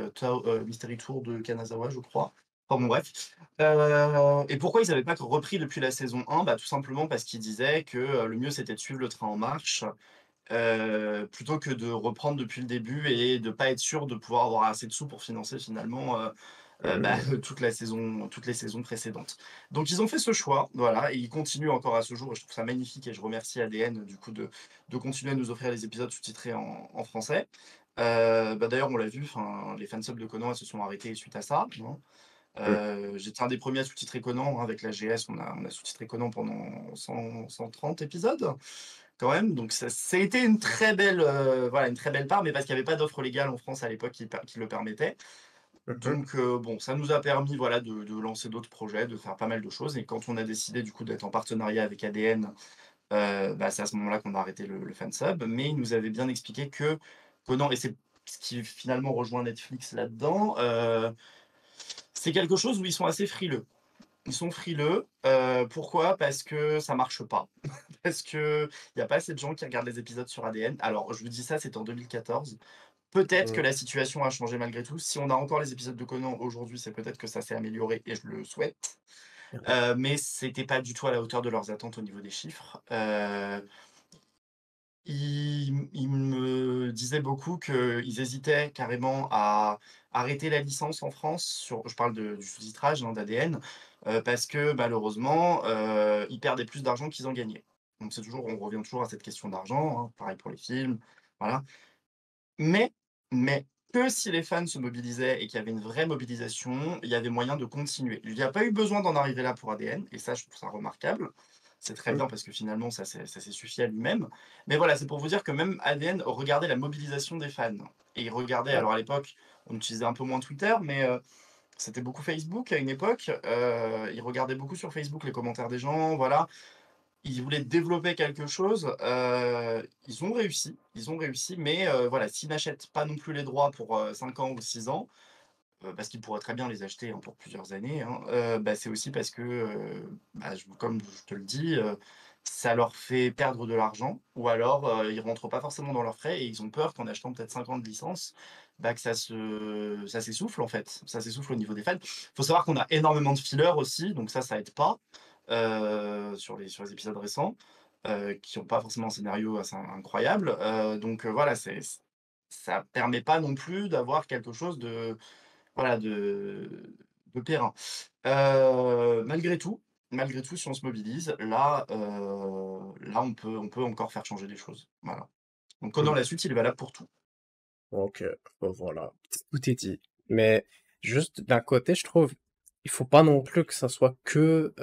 Tour de Kanazawa, je crois. Enfin bon bref, et pourquoi ils n'avaient pas repris depuis la saison 1? Bah, tout simplement parce qu'ils disaient que, le mieux c'était de suivre le train en marche, plutôt que de reprendre depuis le début et de pas être sûr de pouvoir avoir assez de sous pour financer finalement, bah, mmh, toutes les saisons précédentes. Donc ils ont fait ce choix, voilà et ils continuent encore à ce jour et je trouve ça magnifique et je remercie ADN du coup de continuer à nous offrir les épisodes sous-titrés en français. Bah, d'ailleurs on l'a vu, enfin les fansubs de Conan, elles se sont arrêtés suite à ça, hein. mmh. J'étais un des premiers à sous-titrer Conan, hein, avec la GS, on a sous-titré Conan pendant 130 épisodes quand même, donc ça a été une très belle, voilà, une très belle part, mais parce qu'il y avait pas d'offre légale en France à l'époque qui le permettait. Mmh mh. Donc bon, ça nous a permis, voilà, de lancer d'autres projets, de faire pas mal de choses et quand on a décidé du coup d'être en partenariat avec ADN, bah, c'est à ce moment-là qu'on a arrêté le fansub, mais il nous avait bien expliqué que Conan et c'est ce qui finalement rejoint Netflix là-dedans, c'est quelque chose où ils sont assez frileux. Ils sont frileux, pourquoi? Parce que ça marche pas. Parce qu'il y a pas assez de gens qui regardent les épisodes sur ADN. Alors je vous dis ça, c'était en 2014. Peut-être que Mmh. la situation a changé malgré tout. Si on a encore les épisodes de Conan aujourd'hui, c'est peut-être que ça s'est amélioré et je le souhaite. Ouais. Mais c'était pas du tout à la hauteur de leurs attentes au niveau des chiffres. Ils me disaient beaucoup qu'ils hésitaient carrément à arrêter la licence en France sur je parle de du sous-titrage, hein, d'ADN, parce que malheureusement, ils perdaient plus d'argent qu'ils en gagnaient. Donc c'est toujours on revient toujours à cette question d'argent, hein, pareil pour les films, voilà. Mais mais que si les fans se mobilisaient et qu'il y avait une vraie mobilisation, il y avait moyen de continuer. Il n'y a pas eu besoin d'en arriver là pour ADN et ça, je trouve ça remarquable. C'est très Mmh. bien parce que finalement, ça s'est suffi à lui-même. Mais voilà, c'est pour vous dire que même ADN regardait la mobilisation des fans et il regardait Ouais. alors à l'époque, on utilisait un peu moins Twitter, mais c'était beaucoup Facebook à une époque. Il regardait beaucoup sur Facebook les commentaires des gens, voilà. Ils voulaient développer quelque chose, ils ont réussi, mais voilà, s'ils n'achètent pas non plus les droits pour, 5 ans ou 6 ans, parce qu'ils pourraient très bien les acheter, hein, pour plusieurs années, hein, bah, c'est aussi parce que, bah, je comme je te le dis, ça leur fait perdre de l'argent ou alors, ils rentrent pas forcément dans leurs frais et ils ont peur qu'en achetant peut-être 5 ans de licence, bah, que ça s'essouffle en fait, ça s'essouffle au niveau des fans. Faut savoir qu'on a énormément de fillers aussi, donc ça aide pas. sur les épisodes récents, qui ont pas forcément un scénario assez incroyable, donc voilà, ça permet pas non plus d'avoir quelque chose de voilà, de périn. Malgré tout, si on se mobilise, là, on peut encore faire changer les choses. Voilà. Donc Conan Hmm. la suite, il est valable pour tout. Donc, voilà, tout est dit. Mais juste d'un côté, je trouve, il faut pas non plus que ça soit que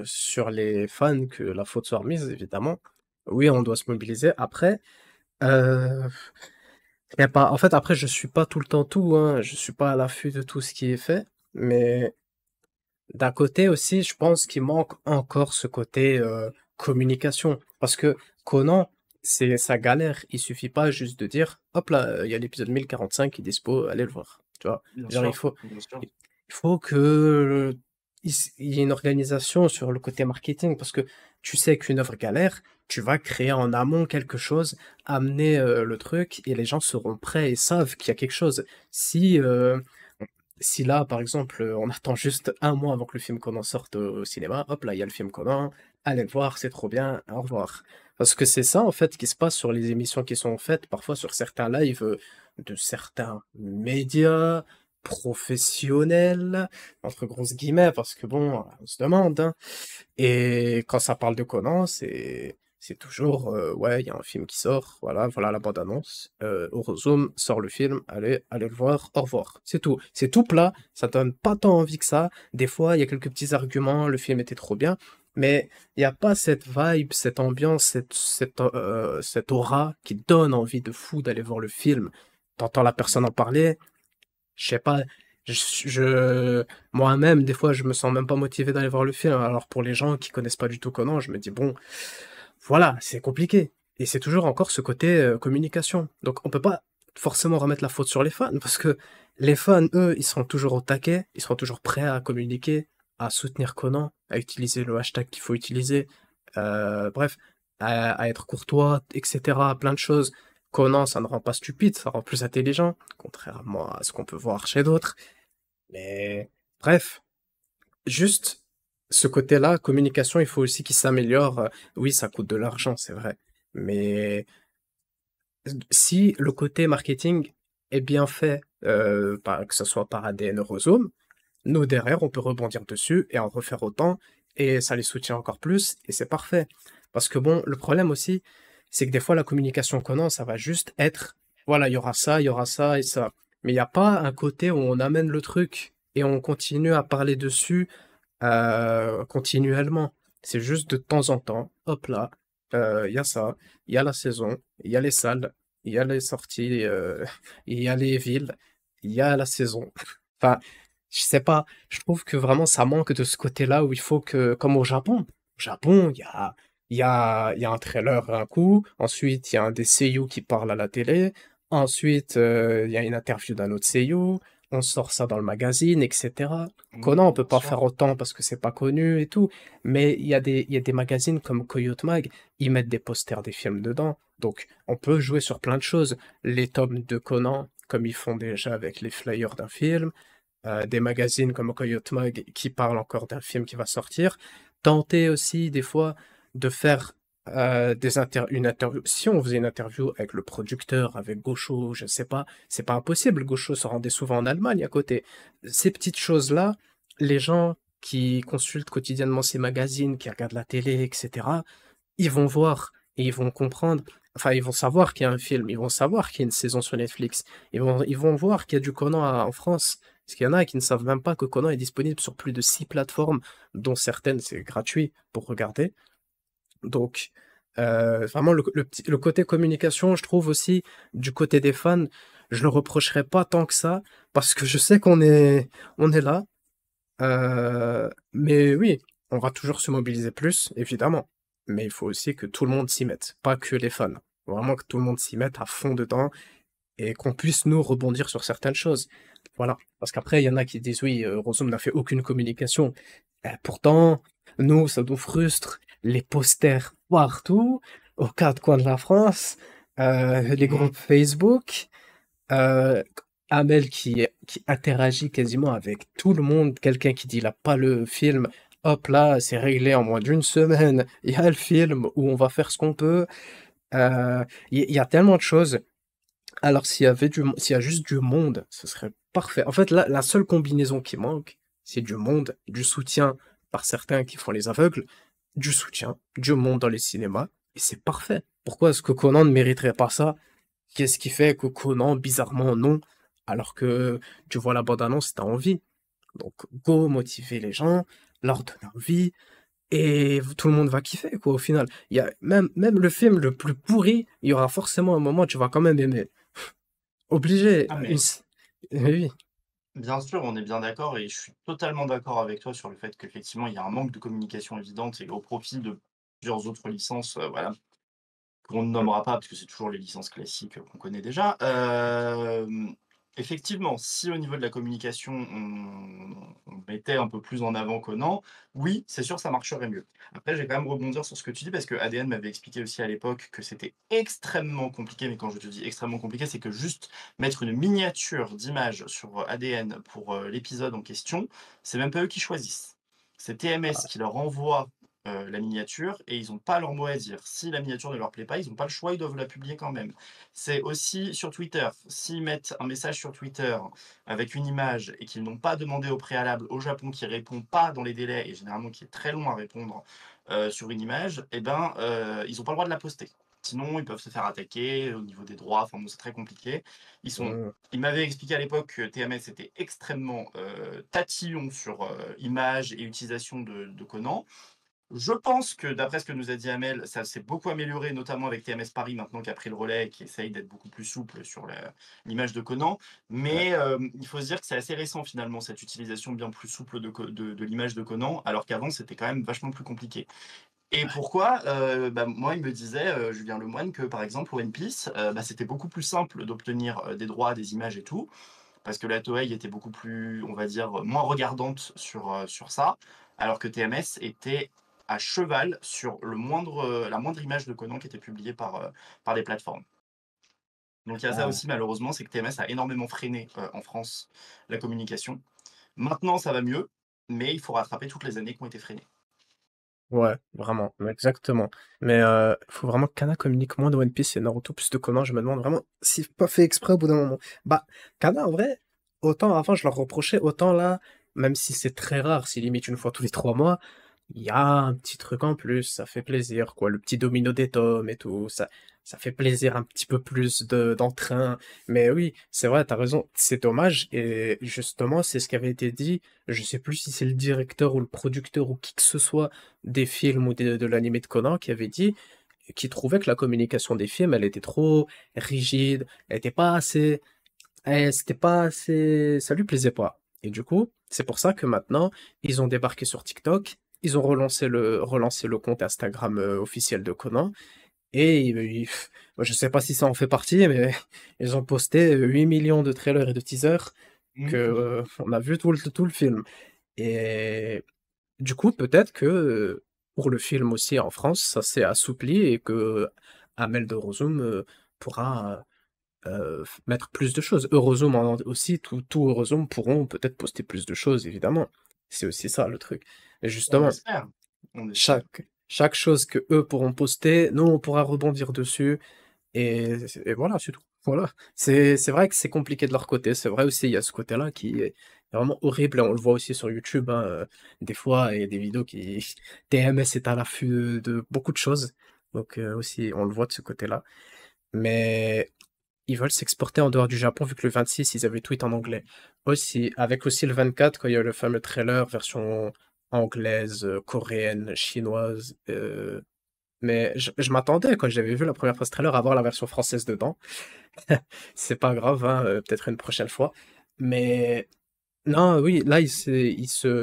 sur les fans que la faute soit remise, évidemment. Oui, on doit se mobiliser. Après, euh, y a pas, en fait, après, je suis pas tout le temps tout, hein, je suis pas à l'affût de tout ce qui est fait. Mais d'un côté aussi, je pense qu'il manque encore ce côté communication. Parce que Conan, c'est sa galère. Il suffit pas juste de dire, hop là, il y a l'épisode 1045 qui est dispo, allez le voir. Tu vois? Bien Genre, sûr, bien sûr. il faut que il y ait une organisation sur le côté marketing. Parce que tu sais qu'une œuvre galère, tu vas créer en amont quelque chose, amener le truc, et les gens seront prêts et savent qu'il y a quelque chose. Si si là, par exemple, on attend juste un mois avant que le film Conan sorte au cinéma, hop là, il y a le film Conan, allez le voir, c'est trop bien, au revoir. Parce que c'est ça, en fait, qui se passe sur les émissions qui sont faites, parfois sur certains lives de certains médias professionnels, entre grosses guillemets, parce que bon, on se demande, hein. Et quand ça parle de Conan, c'est toujours ouais, il y a un film qui sort, voilà la bande-annonce. Eurozone sort le film, allez le voir, au revoir. C'est tout plat, ça donne pas tant envie que ça. Des fois, il y a quelques petits arguments, le film était trop bien, mais il n'y a pas cette vibe, cette ambiance, cette aura qui donne envie de fou d'aller voir le film. T'entends la personne en parler, je sais pas, moi-même, des fois, je me sens même pas motivé d'aller voir le film. Alors pour les gens qui connaissent pas du tout Conan, je me dis bon, voilà, c'est compliqué. Et c'est toujours encore ce côté communication. Donc on peut pas forcément remettre la faute sur les fans, parce que les fans, eux, ils seront toujours au taquet, ils seront toujours prêts à communiquer, à soutenir Conan, à utiliser le hashtag qu'il faut utiliser, bref, à être courtois, etc. Plein de choses. Conan, ça ne rend pas stupide, ça rend plus intelligent, contrairement à ce qu'on peut voir chez d'autres. Mais bref, juste ce côté-là, communication, il faut aussi qu'il s'améliore. Oui, ça coûte de l'argent, c'est vrai. Mais si le côté marketing est bien fait, que ce soit par ADN Eurozone, nous derrière, on peut rebondir dessus et en refaire autant, et ça les soutient encore plus, et c'est parfait. Parce que bon, le problème aussi, c'est que des fois, la communication qu'on a, ça va juste être, voilà, il y aura ça et ça. Mais il n'y a pas un côté où on amène le truc et on continue à parler dessus continuellement. C'est juste de temps en temps, hop là, il y a ça, il y a la saison, il y a les salles, il y a les sorties, il y a les villes, il y a la saison. Enfin, je sais pas, je trouve que vraiment ça manque de ce côté-là où il faut que, comme au Japon, il y a un trailer un coup, ensuite il y a un des seiyuu qui parle à la télé, ensuite il y a une interview d'un autre seiyuu, on sort ça dans le magazine, etc. Mmh, Conan, on peut bien pas sûr. faire autant parce que c'est pas connu et tout, mais il y a des magazines comme Coyote Mag, ils mettent des posters des films dedans, donc on peut jouer sur plein de choses. Les tomes de Conan, comme ils font déjà avec les flyers d'un film, des magazines comme Coyote Mag qui parlent encore d'un film qui va sortir. Tenter aussi des fois de faire une interview. Si on faisait une interview avec le producteur, avec Gaucho, je sais pas, c'est pas impossible. Gaucho se rendait souvent en Allemagne à côté. Ces petites choses-là, les gens qui consultent quotidiennement ces magazines, qui regardent la télé, etc., ils vont voir et ils vont comprendre. Enfin, ils vont savoir qu'il y a un film, ils vont savoir qu'il y a une saison sur Netflix, ils vont voir qu'il y a du Conan en France. Parce qu'il y en a qui ne savent même pas que Conan est disponible sur plus de 6 plateformes, dont certaines c'est gratuit pour regarder. Donc, vraiment, le côté communication, je trouve aussi, du côté des fans, je le reprocherais pas tant que ça, parce que je sais on est là. Mais oui, on va toujours se mobiliser plus, évidemment. Mais il faut aussi que tout le monde s'y mette, pas que les fans. Vraiment que tout le monde s'y mette à fond dedans et qu'on puisse nous rebondir sur certaines choses. Voilà. Parce qu'après, il y en a qui disent oui, Rosum n'a fait aucune communication. Pourtant, nous, ça nous frustre. Les posters partout, aux quatre coins de la France, les Mmh. groupes Facebook, euh, Amel qui interagit quasiment avec tout le monde, quelqu'un qui dit il a pas le film. hop là, c'est réglé en moins d'une semaine. Il y a le film où on va faire ce qu'on peut. Il y a tellement de choses. Alors s'il y a juste du monde, ce serait parfait. En fait, là, la seule combinaison qui manque, c'est du monde, du soutien par certains qui font les aveugles, du soutien, du monde dans les cinémas, et c'est parfait. Pourquoi est-ce que Conan ne mériterait pas ça? Qu'est-ce qui fait que Conan, bizarrement, non, alors que tu vois la bande-annonce, t'as envie. Donc, go motiver les gens, leur donner envie, et tout le monde va kiffer, quoi, au final. Il y a même le film le plus pourri, il y aura forcément un moment où tu vas quand même aimer. Obligé. Ah mais Oui. bien sûr, on est bien d'accord et je suis totalement d'accord avec toi sur le fait qu'effectivement, il y a un manque de communication évidente et au profit de plusieurs autres licences, voilà, qu'on ne Mm. nommera pas parce que c'est toujours les licences classiques, qu'on connaît déjà. Effectivement, si au niveau de la communication, on mettait un peu plus en avant Conan, oui, c'est sûr, ça marcherait mieux. Après, je vais quand même rebondir sur ce que tu dis parce que ADN m'avait expliqué aussi à l'époque que c'était extrêmement compliqué, mais quand je te dis extrêmement compliqué, c'est que juste mettre une miniature d'image sur, ADN pour, l'épisode en question, c'est même pas eux qui choisissent. C'est TMS qui leur envoie la miniature et ils ont pas leur mot à dire. Si la miniature ne leur plaît pas, ils ont pas le choix, ils doivent la publier quand même. C'est aussi sur Twitter. S'ils mettent un message sur Twitter avec une image et qu'ils n'ont pas demandé au préalable au Japon, qui répond pas dans les délais et généralement qui est très long à répondre, sur une image, et ben, ils ont pas le droit de la poster. Sinon, ils peuvent se faire attaquer au niveau des droits, enfin bon, c'est très compliqué. Mm. Ils m'avaient expliqué à l'époque que TMS était extrêmement, tatillon sur, images et utilisation de Conan. Je pense que d'après ce que nous a dit Amel, ça s'est beaucoup amélioré, notamment avec TMS Paris maintenant qui a pris le relais et qui essaye d'être beaucoup plus souple sur l'image de Conan. Ouais. Mais il faut se dire que c'est assez récent finalement, cette utilisation bien plus souple de l'image de Conan, alors qu'avant c'était quand même vachement plus compliqué. Et pourquoi bah, moi, il me disait, Julien Lemoine, que par exemple, One Piece, bah, c'était beaucoup plus simple d'obtenir des droits, des images et tout, parce que la Toei était beaucoup plus, on va dire, moins regardante sur ça, alors que TMS était à cheval sur la moindre image de Conan qui était publiée par les plateformes. Donc il y a ça Ah, aussi malheureusement, c'est que TMS a énormément freiné en France la communication. Maintenant ça va mieux, mais il faut rattraper toutes les années qui ont été freinées. ouais, vraiment, exactement. Mais faut vraiment que Kana communique moins de One Piece et Naruto plus de Conan. Je me demande vraiment si c'est pas fait exprès au bout d'un moment. Bah, Kana, en vrai, autant avant je leur reprochais, autant là, même si c'est très rare, si limite une fois tous les 3 mois, il y a un petit truc en plus, ça fait plaisir, quoi. Le petit domino des tomes et tout, ça fait plaisir un petit peu plus d'entrain. Mais oui, c'est vrai, t'as raison, c'est dommage. Et justement, c'est ce qui avait été dit. Je sais plus si c'est le directeur ou le producteur ou qui que ce soit des films ou de l'animé de Conan qui avait dit, qui trouvait que la communication des films, elle était trop rigide, elle était pas assez, c'était pas assez, ça lui plaisait pas. Et du coup, c'est pour ça que maintenant, ils ont débarqué sur TikTok, ils ont relancé le compte Instagram officiel de Conan, et moi, je sais pas si ça en fait partie, mais ils ont posté 8 millions de trailers et de teasers que, Mmh. on a vu tout le film. Et du coup, peut-être que pour le film aussi en France, ça s'est assoupli et que Amel de Rozum pourra mettre plus de choses. Eurozone aussi, tout Eurozone pourront peut-être poster plus de choses, évidemment. C'est aussi ça le truc. Et On justement, espère, on espère. chaque chose que eux pourront poster, nous on pourra rebondir dessus. Et voilà, c'est tout. Voilà. C'est vrai que c'est compliqué de leur côté. C'est vrai aussi, il y a ce côté-là qui est vraiment horrible. Et on le voit aussi sur YouTube, hein, des fois, il y a des vidéos qui... TMS est à l'affût de beaucoup de choses. Donc aussi, on le voit de ce côté-là. Mais ils veulent s'exporter en dehors du Japon, vu que le 26, ils avaient tweet en anglais. Aussi, avec aussi le 24, quand il y a eu le fameux trailer, version anglaise, coréenne, chinoise. Mais je m'attendais, quand j'avais vu la première fois ce trailer, à voir la version française dedans. C'est pas grave, hein, peut-être une prochaine fois. Mais non, oui, là, il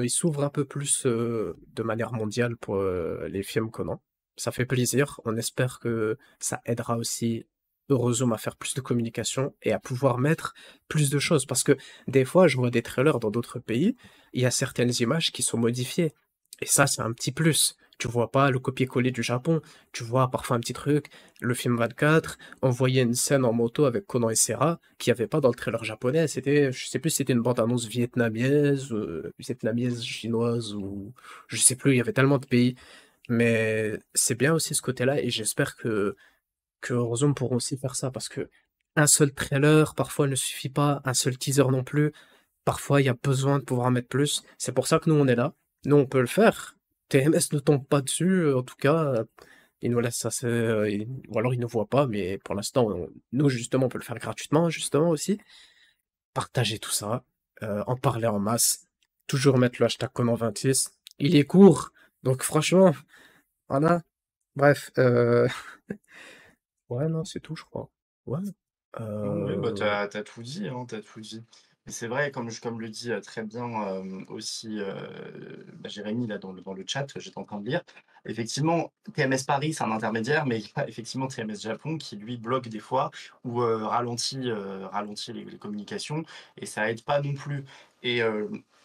s'ouvre un peu plus de manière mondiale pour les films Conan. Ça fait plaisir. On espère que ça aidera aussi Eurozone à faire plus de communication et à pouvoir mettre plus de choses. Parce que des fois, je vois des trailers dans d'autres pays, il y a certaines images qui sont modifiées. Et ça, c'est un petit plus. Tu vois pas le copier-coller du Japon. Tu vois parfois un petit truc. Le film 24 envoyait une scène en moto avec Conan et Serra qu'il n'y avait pas dans le trailer japonais. C'était, je sais plus si c'était une bande-annonce vietnamienne, chinoise ou je sais plus. Il y avait tellement de pays. Mais c'est bien aussi ce côté-là et j'espère que Warzone pourront aussi faire ça parce que un seul trailer parfois ne suffit pas, un seul teaser non plus. Parfois, il y a besoin de pouvoir en mettre plus. C'est pour ça que nous, on est là. Nous, on peut le faire. TMS ne tombe pas dessus. En tout cas, il nous laisse assez. Ou alors, il ne voit pas. Mais pour l'instant, nous, justement, on peut le faire gratuitement, justement aussi. Partager tout ça. En parler en masse. Toujours mettre le hashtag Conan26. Il est court. Donc, franchement, voilà. Bref. Ouais, non, c'est tout, je crois. Ouais. Non, oui, bah, Euh, t'as tout dit, hein, tu tout dit. Et c'est vrai, comme le dit, très bien, aussi, bah, Jérémy là dans le chat que j'étais en train de lire. Effectivement, TMS Paris, c'est un intermédiaire, mais il y a effectivement TMS Japon qui lui bloque des fois ou, ralentit les communications et ça aide pas non plus. Et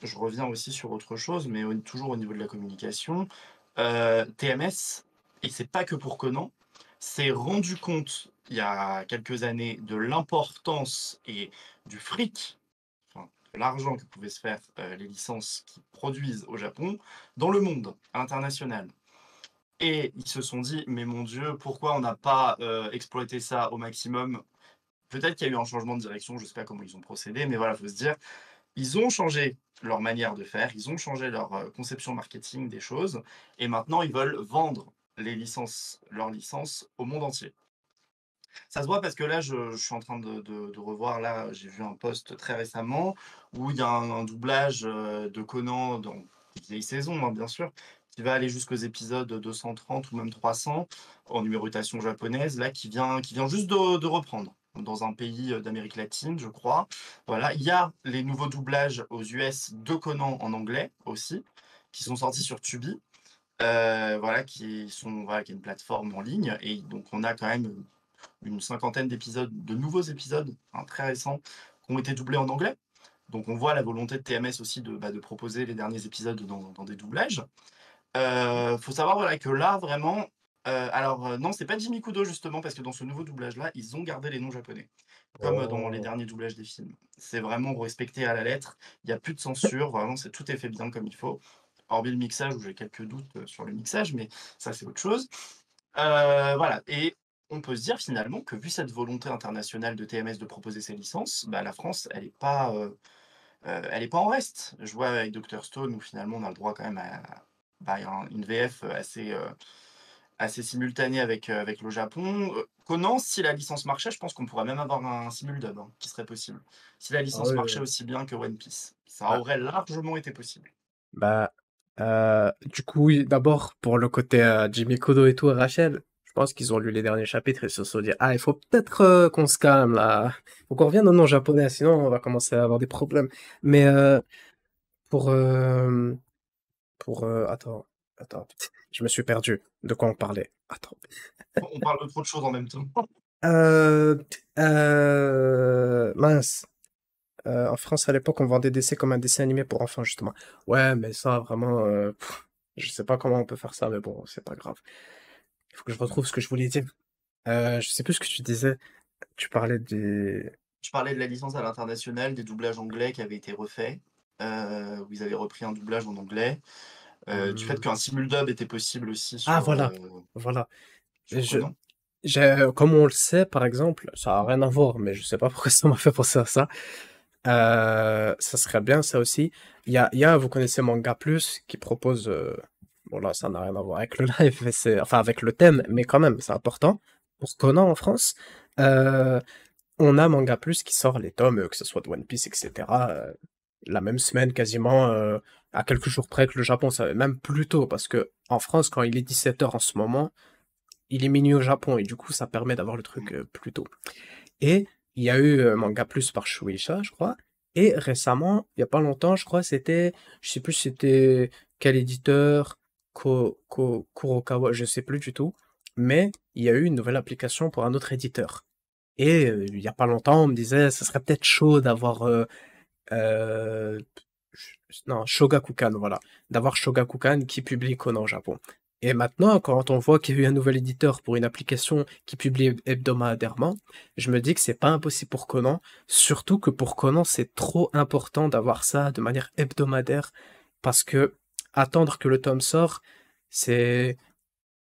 je reviens aussi sur autre chose, mais toujours au niveau de la communication, TMS et c'est pas que pour Conan, s'est rendu compte il y a quelques années de l'importance et du fric, enfin, de l'argent que pouvaient se faire les licences qui produisent au Japon dans le monde, à l'international. Et ils se sont dit, mais mon Dieu, pourquoi on n'a pas exploité ça au maximum? Peut-être qu'il y a eu un changement de direction, je ne sais pas comment ils ont procédé, mais voilà, il faut se dire, ils ont changé leur manière de faire, ils ont changé leur conception marketing des choses, et maintenant ils veulent vendre leurs licences au monde entier. Ça se voit parce que là, je suis en train de revoir, là, j'ai vu un post très récemment où il y a un doublage de Conan dans les vieilles saisons, hein, bien sûr, qui va aller jusqu'aux épisodes 230 ou même 300 en numérotation japonaise, là, qui vient juste de reprendre dans un pays d'Amérique latine, je crois. Voilà, il y a les nouveaux doublages aux US de Conan en anglais aussi, qui sont sortis sur Tubi. Voilà, qui est une plateforme en ligne, et donc on a quand même une cinquantaine d'épisodes, de nouveaux épisodes, hein, très récents, qui ont été doublés en anglais. Donc on voit la volonté de TMS aussi de proposer les derniers épisodes dans des doublages. Faut savoir voilà, que là, vraiment, non, c'est pas Jimmy Kudo justement, parce que dans ce nouveau doublage-là, ils ont gardé les noms japonais, comme dans les Oh. derniers doublages des films. C'est vraiment respecté à la lettre, il n'y a plus de censure, vraiment, tout est fait bien comme il faut. Hormis le mixage, où j'ai quelques doutes sur le mixage, mais ça, c'est autre chose. Voilà, et on peut se dire finalement que vu cette volonté internationale de TMS de proposer ses licences, bah, la France, elle est pas en reste. Je vois avec Dr Stone où finalement on a le droit quand même à bah, une VF assez simultanée avec le Japon. Conan, si la licence marchait, je pense qu'on pourrait même avoir un simuldub hein, qui serait possible. Si la Ah licence oui, marchait oui. aussi bien que One Piece, ça Bah, aurait largement été possible. Bah, du coup, oui, d'abord, pour le côté Jimmy Kudo et tout, et Rachel, je pense qu'ils ont lu les derniers chapitres et se sont dit, ah, il faut peut-être qu'on se calme là. Faut qu'on revienne au nom japonais, sinon on va commencer à avoir des problèmes. Mais pour, euh, attends, putain, je me suis perdu. De quoi on parlait? Attends. On parle de trop de choses en même temps. Euh, mince. En France, à l'époque, on vendait DC comme un dessin animé pour enfants, justement. Ouais, mais ça, vraiment, je sais pas comment on peut faire ça, mais bon, c'est pas grave. Il faut que je retrouve ce que je voulais dire. Je sais plus ce que tu disais. Tu parlais des... Je parlais de la licence à l'international, des doublages anglais qui avaient été refaits, où ils avaient repris un doublage en anglais, du fait Hmm. qu'un simuldub était possible aussi Ah, voilà. Voilà. sur Conan. Comme on le sait, par exemple, ça a rien à voir, mais je sais pas pourquoi ça m'a fait penser à ça. Ça serait bien, ça aussi. Vous connaissez Manga Plus, qui propose... bon, là, ça n'a rien à voir avec le live, mais enfin, avec le thème, mais quand même, c'est important. Pour Conan en France, euh, on a Manga Plus qui sort les tomes, que ce soit de One Piece, etc., la même semaine quasiment, à quelques jours près que le Japon, ça même plus tôt, parce que en France, quand il est 17 h en ce moment, il est minuit au Japon, et du coup, ça permet d'avoir le truc plus tôt. Et il y a eu Manga Plus par Shueisha, je crois. Et récemment, il y a pas longtemps, je crois, je sais plus si c'était quel éditeur, Kurokawa, je sais plus du tout. Mais il y a eu une nouvelle application pour un autre éditeur. Et il y a pas longtemps, on me disait, ça serait peut-être chaud d'avoir, euh, non, Shogakukan, voilà, d'avoir Shogakukan qui publie Conan au Japon. Et maintenant, quand on voit qu'il y a eu un nouvel éditeur pour une application qui publie hebdomadairement, je me dis que c'est pas impossible pour Conan, surtout que pour Conan, c'est trop important d'avoir ça de manière hebdomadaire, parce que attendre que le tome sort, c'est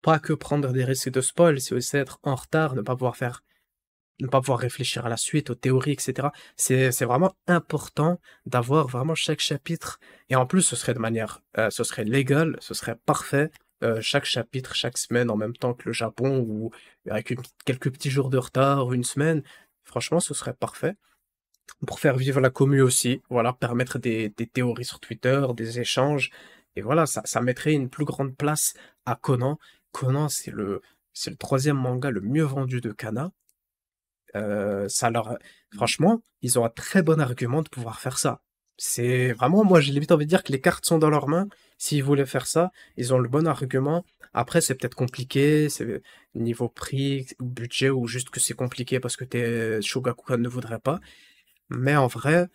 pas que prendre des risques de spoil, c'est aussi être en retard, ne pas pouvoir réfléchir à la suite, aux théories, etc. C'est vraiment important d'avoir vraiment chaque chapitre. Et en plus, ce serait légal, ce serait parfait. Chaque chapitre, chaque semaine, en même temps que le Japon, ou avec quelques petits jours de retard, ou une semaine. Franchement, ce serait parfait. Pour faire vivre la commu aussi, voilà, permettre des théories sur Twitter, des échanges. Et voilà, ça mettrait une plus grande place à Conan. Conan, c'est le troisième manga le mieux vendu de Kana. Ça leur, franchement, ils ont un très bon argument de pouvoir faire ça. C'est vraiment, moi, j'ai limite envie de dire que les cartes sont dans leurs mains. S'ils voulaient faire ça, ils ont le bon argument. Après, c'est peut-être compliqué, c'est niveau prix, ou budget, ou juste que c'est compliqué parce que Shogakukan ne voudrait pas. Mais en vrai,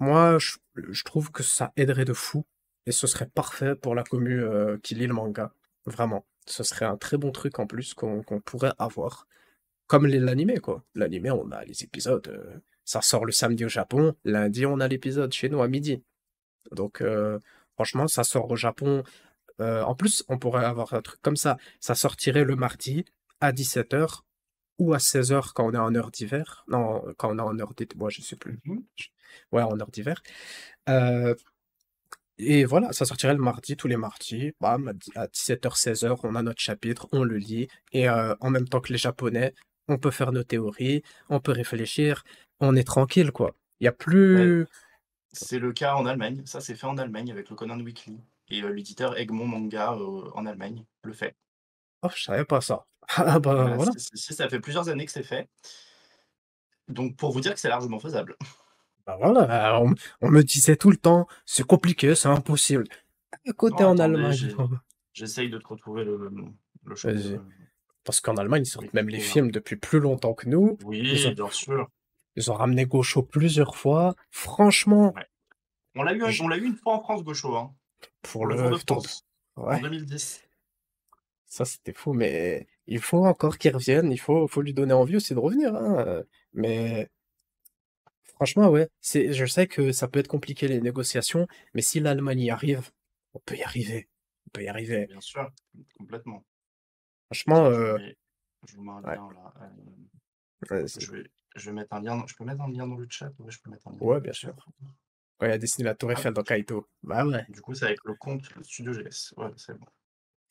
moi, je trouve que ça aiderait de fou. Et ce serait parfait pour la commu qui lit le manga. Vraiment. Ce serait un très bon truc en plus qu'on pourrait avoir. Comme l'animé, quoi. L'animé, on a les épisodes. Ça sort le samedi au Japon. Lundi, on a l'épisode chez nous à midi. Donc, franchement, ça sort au Japon. En plus, on pourrait avoir un truc comme ça. Ça sortirait le mardi à 17h ou à 16h quand on est en heure d'hiver. Non, quand on est en heure d'été. Moi, je sais plus. Mhm. Ouais, en heure d'hiver. Euh, et voilà, ça sortirait le mardi, tous les mardis. Bam, à 17h, 16h, on a notre chapitre, on le lit. Et en même temps que les Japonais, on peut faire nos théories, on peut réfléchir, on est tranquille, quoi. Il y a Ouais, plus. c'est le cas en Allemagne. Ça, c'est fait en Allemagne avec le Conan Weekly. Et l'éditeur Egmont Manga en Allemagne le fait. Oh, je savais pas ça. Ah bah Bah, voilà. si, ça fait plusieurs années que c'est fait. Donc, pour vous dire que c'est largement faisable. Bah voilà, on me disait tout le temps, c'est compliqué, c'est impossible. À côté Non, en attendez, Allemagne. j'essaye de te retrouver le show. Vas-y. Parce qu'en Allemagne, ils sortent même les Weekly, hein. films depuis plus longtemps que nous. Ils Oui, ont, bien sûr. ils ont ramené Gaucho plusieurs fois. Franchement, Ouais. j- On l'a eu une fois en France, Gaucho, hein, pour pour le Tour le de tour de... France, en Ouais, 2010. ça c'était fou, mais il faut encore qu'il revienne, faut lui donner envie aussi de revenir, hein. Mais franchement, ouais, je sais que ça peut être compliqué les négociations, mais si l'Allemagne y arrive, on peut y arriver. On peut y arriver. Bien sûr, complètement. Franchement, Tiens, je vous mets un ouais, lien là. vas-y. Je vais mettre un lien. Je peux mettre un lien dans le chat? Ouais, je peux mettre un lien dans Ouais, le bien chat. sûr. Ouais, il a dessiné la Tour Hop. Eiffel dans Kaito. Bah ouais. Du coup, c'est avec le compte Studio GS. Ouais, c'est bon.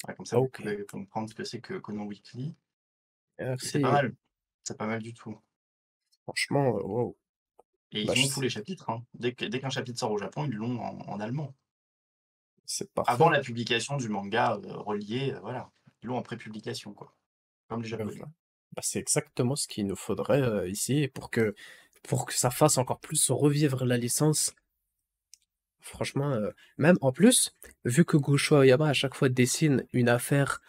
Ouais, comme ça, vous Ok. pouvez comprendre ce que c'est que Conan Weekly. Et c'est pas Merci. mal. C'est pas mal du tout. Franchement, wow. Et Bah, ils ont tous les chapitres, hein. Dès qu'un chapitre sort au Japon, ils l'ont en allemand. c'est Avant parfait. la publication du manga relié, voilà. Ils l'ont en prépublication, quoi. Comme les Bah, Japonais. voilà. Bah, c'est exactement ce qu'il nous faudrait ici pour que ça fasse encore plus revivre la licence. Franchement, même en plus, vu que Gosho Aoyama à chaque fois dessine une affaire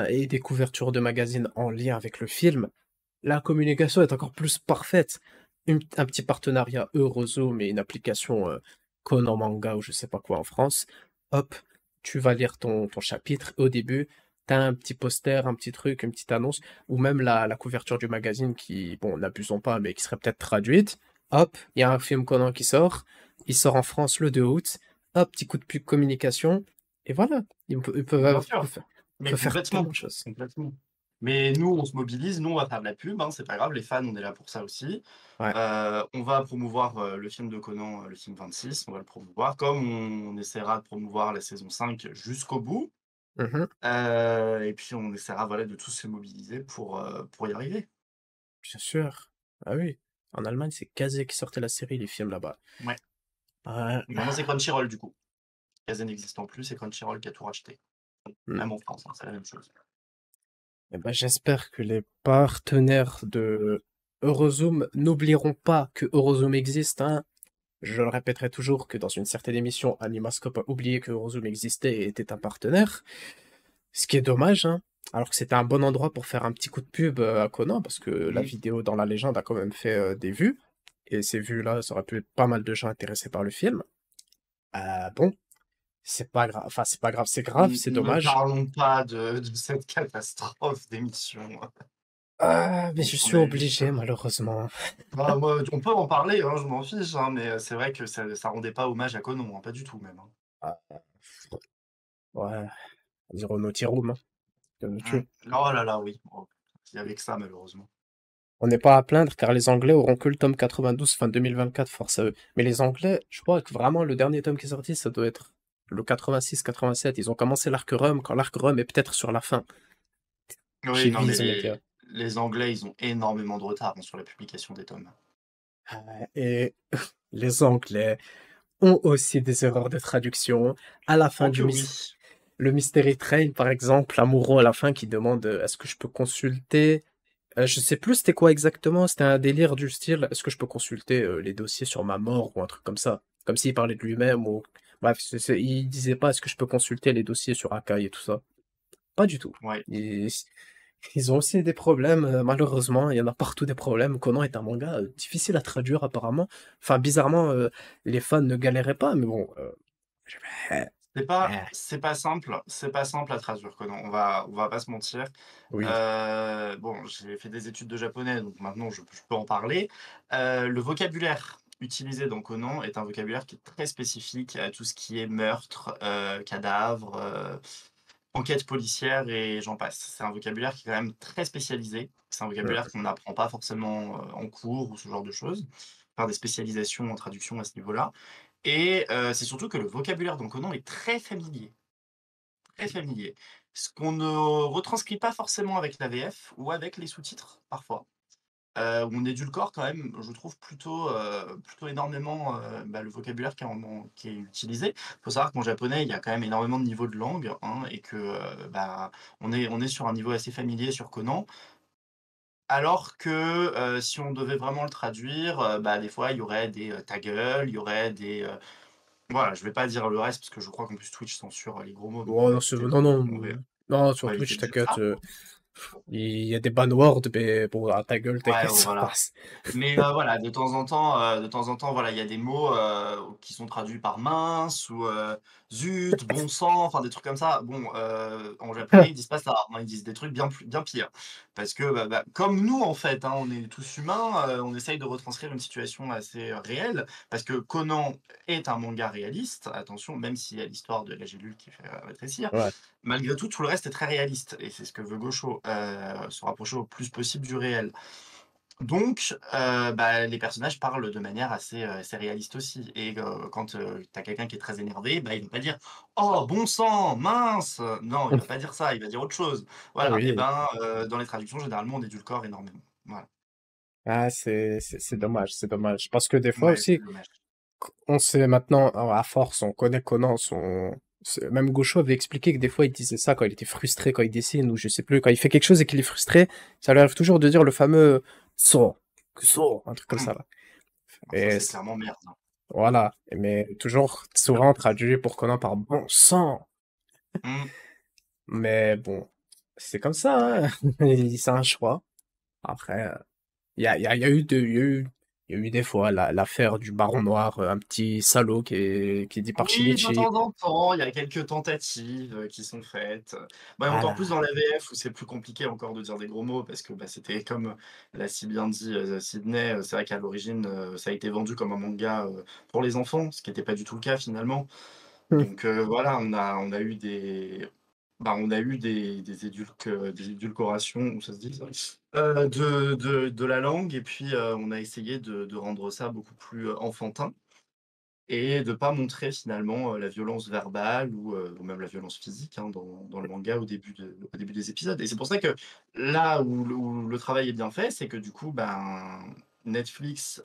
et des couvertures de magazines en lien avec le film, la communication est encore plus parfaite. Un petit partenariat Eurozone et une application Konan Manga ou je sais pas quoi en France. Hop, tu vas lire ton chapitre. Au début, tu as un petit poster, un petit truc, une petite annonce, ou même la couverture du magazine qui, bon, n'abusons pas, mais qui serait peut-être traduite. Hop, il y a un film Conan qui sort. Il sort en France le 2 août. Hop, petit coup de pub communication. Et voilà, Bien sûr, ils mais peuvent faire tellement complètement, de choses. complètement. Mais nous, on se mobilise, nous, on va faire de la pub, hein, c'est pas grave, les fans, on est là pour ça aussi. Ouais. On va promouvoir le film de Conan, le film 26, on va le promouvoir, comme on essaiera de promouvoir la saison 5 jusqu'au bout. Mhm. Et puis on essaiera, voilà, de tous se mobiliser pour y arriver. Bien sûr. Ah oui. En Allemagne, c'est Kazé qui sortait la série, les films là-bas. Ouais. Ouais. Maintenant, c'est Crunchyroll, du coup. Kazé n'existant plus, c'est Crunchyroll qui a tout racheté. Hmm. Même en France, hein, c'est la même chose. Eh ben, j'espère que les partenaires de Eurozoom n'oublieront pas que Eurozoom existe, hein. Je le répéterai toujours que dans une certaine émission, Animascope a oublié que Eurozoom existait et était un partenaire. Ce qui est dommage, hein. Alors que c'était un bon endroit pour faire un petit coup de pub à Conan, parce que la Mm. vidéo dans la légende a quand même fait des vues. Et ces vues-là, ça aurait pu être pas mal de gens intéressés par le film. Bon. C'est pas grave. Enfin, c'est pas grave. C'est grave, c'est Ne dommage. parlons pas de cette catastrophe d'émission. Ah, mais Donc je on suis a eu obligé, malheureusement. bah, moi, on peut en parler, hein, je m'en fiche, hein, mais c'est vrai que ça rendait pas hommage à Conan, hein, pas du tout même, hein. Ah, ouais, dire au Naughty Room, hein, Mmh. calme-tu. Oh là là, oui. Oh, il y avait que ça malheureusement. On n'est pas à plaindre car les Anglais auront que le tome 92 fin 2024, force à eux. Mais les Anglais, je crois que vraiment le dernier tome qui est sorti, ça doit être le 86-87. Ils ont commencé l'arc Rome quand l'arc Rome est peut-être sur la fin. Oui, J'ai non, vu mais les médias. les Anglais, ils ont énormément de retard, hein, sur la publication des tomes. Et les Anglais ont aussi des erreurs de traduction. À la fin Oh du que oui! le Mystery Train, par exemple, Amuro à la fin qui demande est-ce que je peux consulter. Je sais plus c'était quoi exactement, c'était un délire du style est-ce que je peux consulter les dossiers sur ma mort ou un truc comme ça. Comme s'il parlait de lui-même ou. Bref, il disait pas est-ce que je peux consulter les dossiers sur Akai et tout ça. Pas du tout. Ouais. Ils ont aussi des problèmes, malheureusement, il y en a partout des problèmes. Conan est un manga difficile à traduire apparemment. Enfin, bizarrement, les fans ne galéraient pas, mais bon. Eh, eh, C'est pas simple à traduire, Conan, on va pas se mentir. oui, Bon, j'ai fait des études de japonais, donc maintenant je peux en parler. Le vocabulaire utilisé dans Conan est un vocabulaire qui est très spécifique à tout ce qui est meurtre, cadavre, enquête policière et j'en passe. C'est un vocabulaire qui est quand même très spécialisé. C'est un vocabulaire mm, qu'on n'apprend pas forcément, en cours ou ce genre de choses. Faire des spécialisations en traduction à ce niveau-là et c'est surtout que le vocabulaire dans Conan est très familier, très familier. Ce qu'on ne retranscrit pas forcément avec la VF ou avec les sous-titres, parfois. Où on édulcore quand même, je trouve plutôt énormément, bah, le vocabulaire qui est utilisé. Il faut savoir qu'en japonais, il y a quand même énormément de niveaux de langue, hein, et que, bah, on est sur un niveau assez familier sur Conan. Alors que, si on devait vraiment le traduire, bah, des fois, il y aurait des, ta gueule, il y aurait des, voilà, je vais pas dire le reste parce que je crois qu'en plus Twitch censure les gros mots, donc oh, non, non, non, non, on sur va éviter Twitch, de dire t'inquiète, ça. il y a des banwords, mais bon, à ta gueule, Ouais, t'inquiète, ça voilà. passe. Mais voilà, de temps en temps, voilà, il y a des mots, qui sont traduits par mince ou, zut, bon sang, enfin des trucs comme ça. Bon, en japonais, ils disent pas ça, hein, ils disent des trucs bien pires. Parce que, comme nous en fait, hein, on est tous humains, on essaye de retranscrire une situation assez, réelle. Parce que Conan est un manga réaliste, attention, même s'il y a l'histoire de la gélule qui fait, rétrécir. Ouais. Malgré tout le reste est très réaliste et c'est ce que veut Gosho, se rapprocher au plus possible du réel. Donc, bah, les personnages parlent de manière assez réaliste aussi et quand, tu as quelqu'un qui est très énervé, bah, il va pas dire: «Oh bon sang, mince!» Non, il va pas dire ça, il va dire autre chose. Voilà et Oui. ben, dans les traductions, généralement, on édulcore énormément. Voilà. Ah, c'est dommage, c'est dommage. Parce que des fois Ouais, c'est aussi, dommage. on sait maintenant, à force, on connaît Conan, même Gaucho avait expliqué que des fois il disait ça quand il était frustré, quand il dessine, ou je sais plus, quand il fait quelque chose et qu'il est frustré, ça lui arrive toujours de dire le fameux so, so, un truc comme ça, Mmh. là. Ça, Et c'est clairement merde, hein. voilà. Mais toujours, souvent traduit pour Conan par bon sang. Mmh. Mais bon, c'est comme Ouais. ça, hein. C'est un choix. Après, il y a eu il y a eu des fois l'affaire du Baron Noir, un petit salaud qui est dit par Oui, de Shinichi. temps en temps, il y a quelques tentatives, qui sont faites. Bah, encore plus Voilà. dans la VF où c'est plus compliqué encore de dire des gros mots parce que, bah, c'était comme l'a si bien dit, Sydney, c'est vrai qu'à l'origine, ça a été vendu comme un manga, pour les enfants, ce qui était pas du tout le cas finalement. Hmm. Donc, voilà, on a eu on a eu des édulcorations, ou ça se dit ça? De la langue et puis, on a essayé de rendre ça beaucoup plus, enfantin. Et de pas montrer finalement, la violence verbale ou même la violence physique, hein, dans le manga au début des épisodes et c'est pour ça que là où le travail est bien fait, c'est que du coup, ben, Netflix,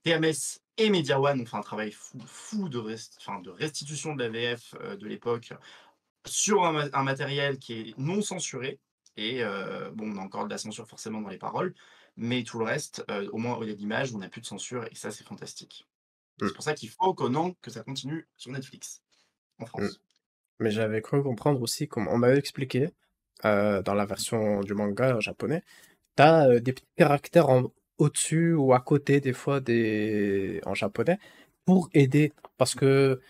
TMS et Media One ont fait un travail fou de restitution de la VF, de l'époque sur un matériel qui est non censuré et bon, on a encore de la censure forcément dans les paroles, mais tout le reste, au moins il y a l'image, on n'a plus de censure et ça, c'est fantastique. Hmm. C'est pour ça qu'il faut Conan que ça continue sur Netflix, en Hmm. France. Mais j'avais cru comprendre aussi, comme on m'avait expliqué, dans la version du manga japonais, t'as des petits caractères au-dessus ou à côté des fois en japonais pour aider. Parce que,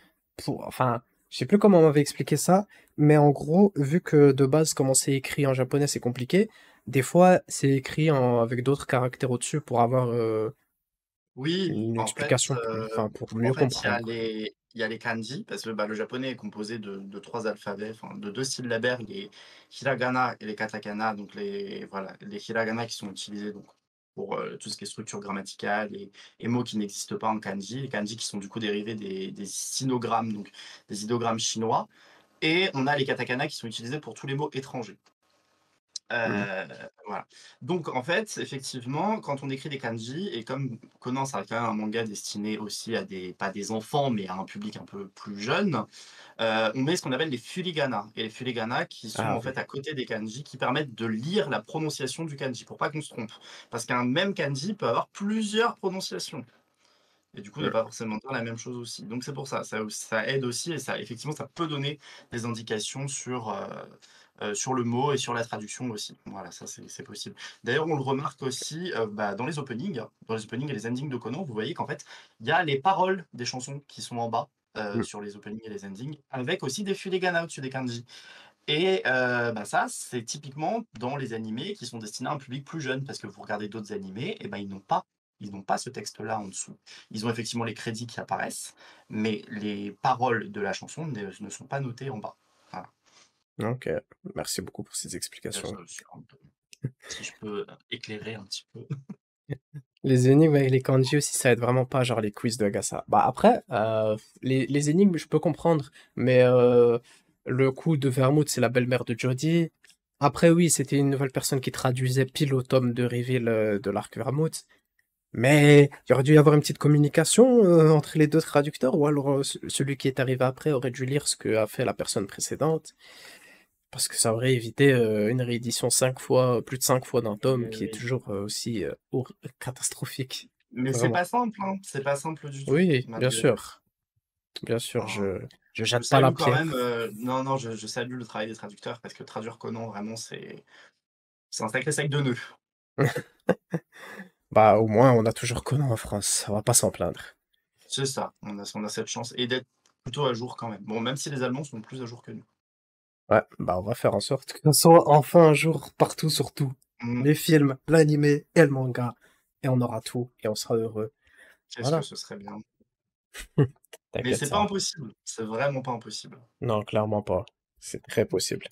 enfin, Je sais plus comment on m'avait expliqué ça, mais en gros, vu que de base, comment c'est écrit en japonais, c'est compliqué, des fois, c'est écrit avec d'autres caractères au-dessus pour avoir Oui, une en fait, explication plus, enfin, pour en mieux fait, comprendre. il y a les kanji parce que, bah, le japonais est composé de 3 alphabets, enfin de 2 syllabaires, les hiragana et les katakana, donc les hiragana qui sont utilisés donc pour, tout ce qui est structure grammaticale et mots qui n'existent pas en kanji. Les kanji qui sont du coup dérivés des sinogrammes, donc des idogrammes chinois et on a les katakana qui sont utilisés pour tous les mots étrangers. Mhm. Heu, voilà. Donc en fait, effectivement, quand on écrit des kanji et comme Conan, ça reste quand même un manga destiné aussi à des pas des enfants, mais à un public un peu plus jeune, on met ce qu'on appelle les furigana et les furigana qui sont Ah en oui. fait à côté des kanji, qui permettent de lire la prononciation du kanji pour pas qu'on se trompe. Parce qu'un même kanji peut avoir plusieurs prononciations et du coup ne Mhm. pas forcément dire la même chose aussi. Donc c'est pour ça, ça aide aussi et ça effectivement ça peut donner des indications sur le mot et sur la traduction aussi. Voilà, ça c'est possible. D'ailleurs, on le remarque aussi, bah, dans les openings et les endings de Conan, vous voyez qu'en fait, il y a les paroles des chansons qui sont en bas, Mhm. sur les openings et les endings, avec aussi des furigana au-dessus des kanji et bah, ça, c'est typiquement dans les animés qui sont destinés à un public plus jeune parce que vous regardez d'autres animés et ben, ils n'ont pas ce texte-là en dessous. Ils ont effectivement les crédits qui apparaissent, mais les paroles de la chanson ne sont pas notées en bas. Voilà. Ok, merci beaucoup pour ces Là, explications. si je peux éclairer un petit peu. Les énigmes avec les kanji aussi, ça aide vraiment pas, genre les quiz de Gassa. Bah après, les énigmes, je peux comprendre, mais le coup de Vermouth, c'est la belle-mère de Jodie. Après, oui, c'était une nouvelle personne qui traduisait pile au tome de reveal de l'arc Vermouth. Mais il aurait dû y avoir une petite communication entre les deux traducteurs, ou alors celui qui est arrivé après aurait dû lire ce que a fait la personne précédente, parce que ça aurait évité une réédition 5 fois, plus de 5 fois d'un tome, qui est Et toujours aussi catastrophique. mais c'est Vraiment. pas simple, hein, c'est pas simple du tout, Oui, bien malgré tout. sûr. Bien sûr, Enfin, je je jette pas la salue quand même, pierre. non, non, je salue le travail des traducteurs parce que traduire Conan, vraiment, c'est un sacré sac de nœuds. Bah, au moins, on a toujours Conan en France. On va pas s'en plaindre. C'est ça, on a cette chance et d'être plutôt à jour quand même. Bon, même si les Allemands sont plus à jour que nous. Ouais, bah, on va faire en sorte qu'on soit enfin un jour partout sur tout. Mmh, Les films, l'animé et le manga. Et on aura tout et on sera heureux. qu'est-ce que Voilà. ce serait bien. Mais T'inquiète, c'est pas ça. impossible, c'est vraiment pas impossible. Non, clairement pas. C'est très possible.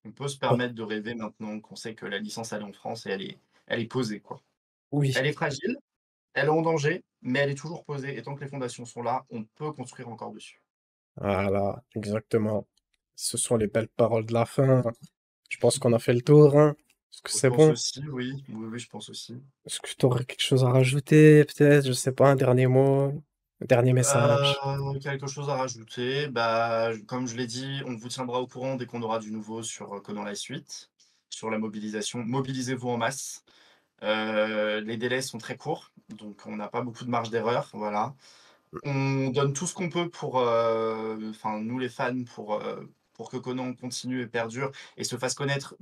On peut se Bon, permettre de rêver maintenant qu'on sait que la licence, elle est en France et elle est posée, quoi. oui. Elle est fragile, elle est en danger, mais elle est toujours posée et tant que les fondations sont là, on peut construire encore dessus. Voilà, exactement. Ce sont les belles paroles de la fin. Je pense qu'on a fait le tour, hein. Est-ce que Je c'est pense bon? aussi, oui, oui, oui, je pense aussi. Est-ce que tu aurais quelque chose à rajouter, peut-être? Je sais pas, un dernier mot, un dernier message. Quelque chose à rajouter? Bah, comme je l'ai dit, on vous tiendra au courant dès qu'on aura du nouveau sur, Conan la suite, sur la mobilisation. Mobilisez-vous en masse. Les délais sont très courts, donc on n'a pas beaucoup de marge d'erreur, voilà. On donne tout ce qu'on peut pour, enfin nous les fans pour que Conan continue et perdure et se fasse connaître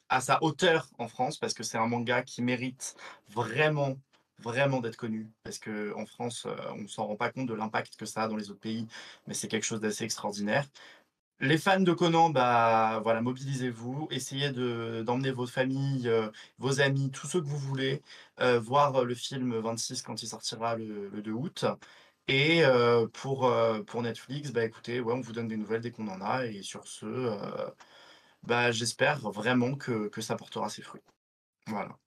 à sa hauteur en France, parce que c'est un manga qui mérite vraiment, vraiment d'être connu. Parce qu'en France, on s'en rend pas compte de l'impact que ça a dans les autres pays, mais c'est quelque chose d'assez extraordinaire. Les fans de Conan, bah, voilà, mobilisez-vous, essayez d'emmener vos familles, vos amis, tous ceux que vous voulez, voir, le film 26 quand il sortira le 2 août et pour Netflix, bah, écoutez, ouais, on vous donne des nouvelles dès qu'on en a et sur ce, bah, j'espère vraiment que ça portera ses fruits. Voilà.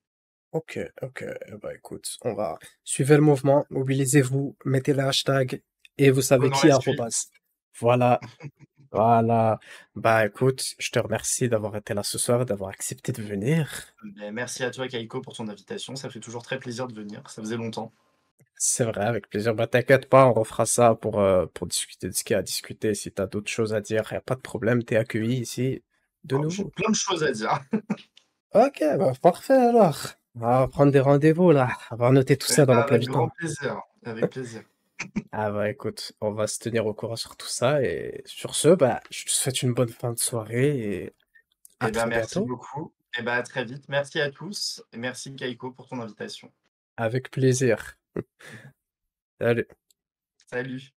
Ok, ok. Bah écoute, on va suivre le mouvement, mobilisez-vous, mettez le hashtag et vous savez Conan qui la suite. arrobase. Voilà, voilà. Bah écoute, je te remercie d'avoir été là ce soir, d'avoir accepté de venir. Beh, merci à toi Kaiko pour ton invitation, ça fait toujours très plaisir de venir, ça faisait longtemps. C'est vrai, avec plaisir. Bah t'inquiète pas, on refera ça pour discuter de ce qu'il y a à discuter. Si t'as d'autres choses à dire, y a pas de problème, t'es accueilli ici de Oh, j'ai nouveau. plein de choses à dire. Ok, bah parfait alors. On va prendre des rendez-vous là. On va noter tout Eh ça dans bah, l'emploi avec du grand temps. plaisir, avec plaisir. Ah bah écoute, on va se tenir au courant sur tout ça et sur ce, bah je te souhaite une bonne fin de soirée et à Eh ben, très merci bientôt. beaucoup. Eh ben, à très vite. Merci à tous et merci Kaiko pour ton invitation. Avec plaisir. Salut. Salut.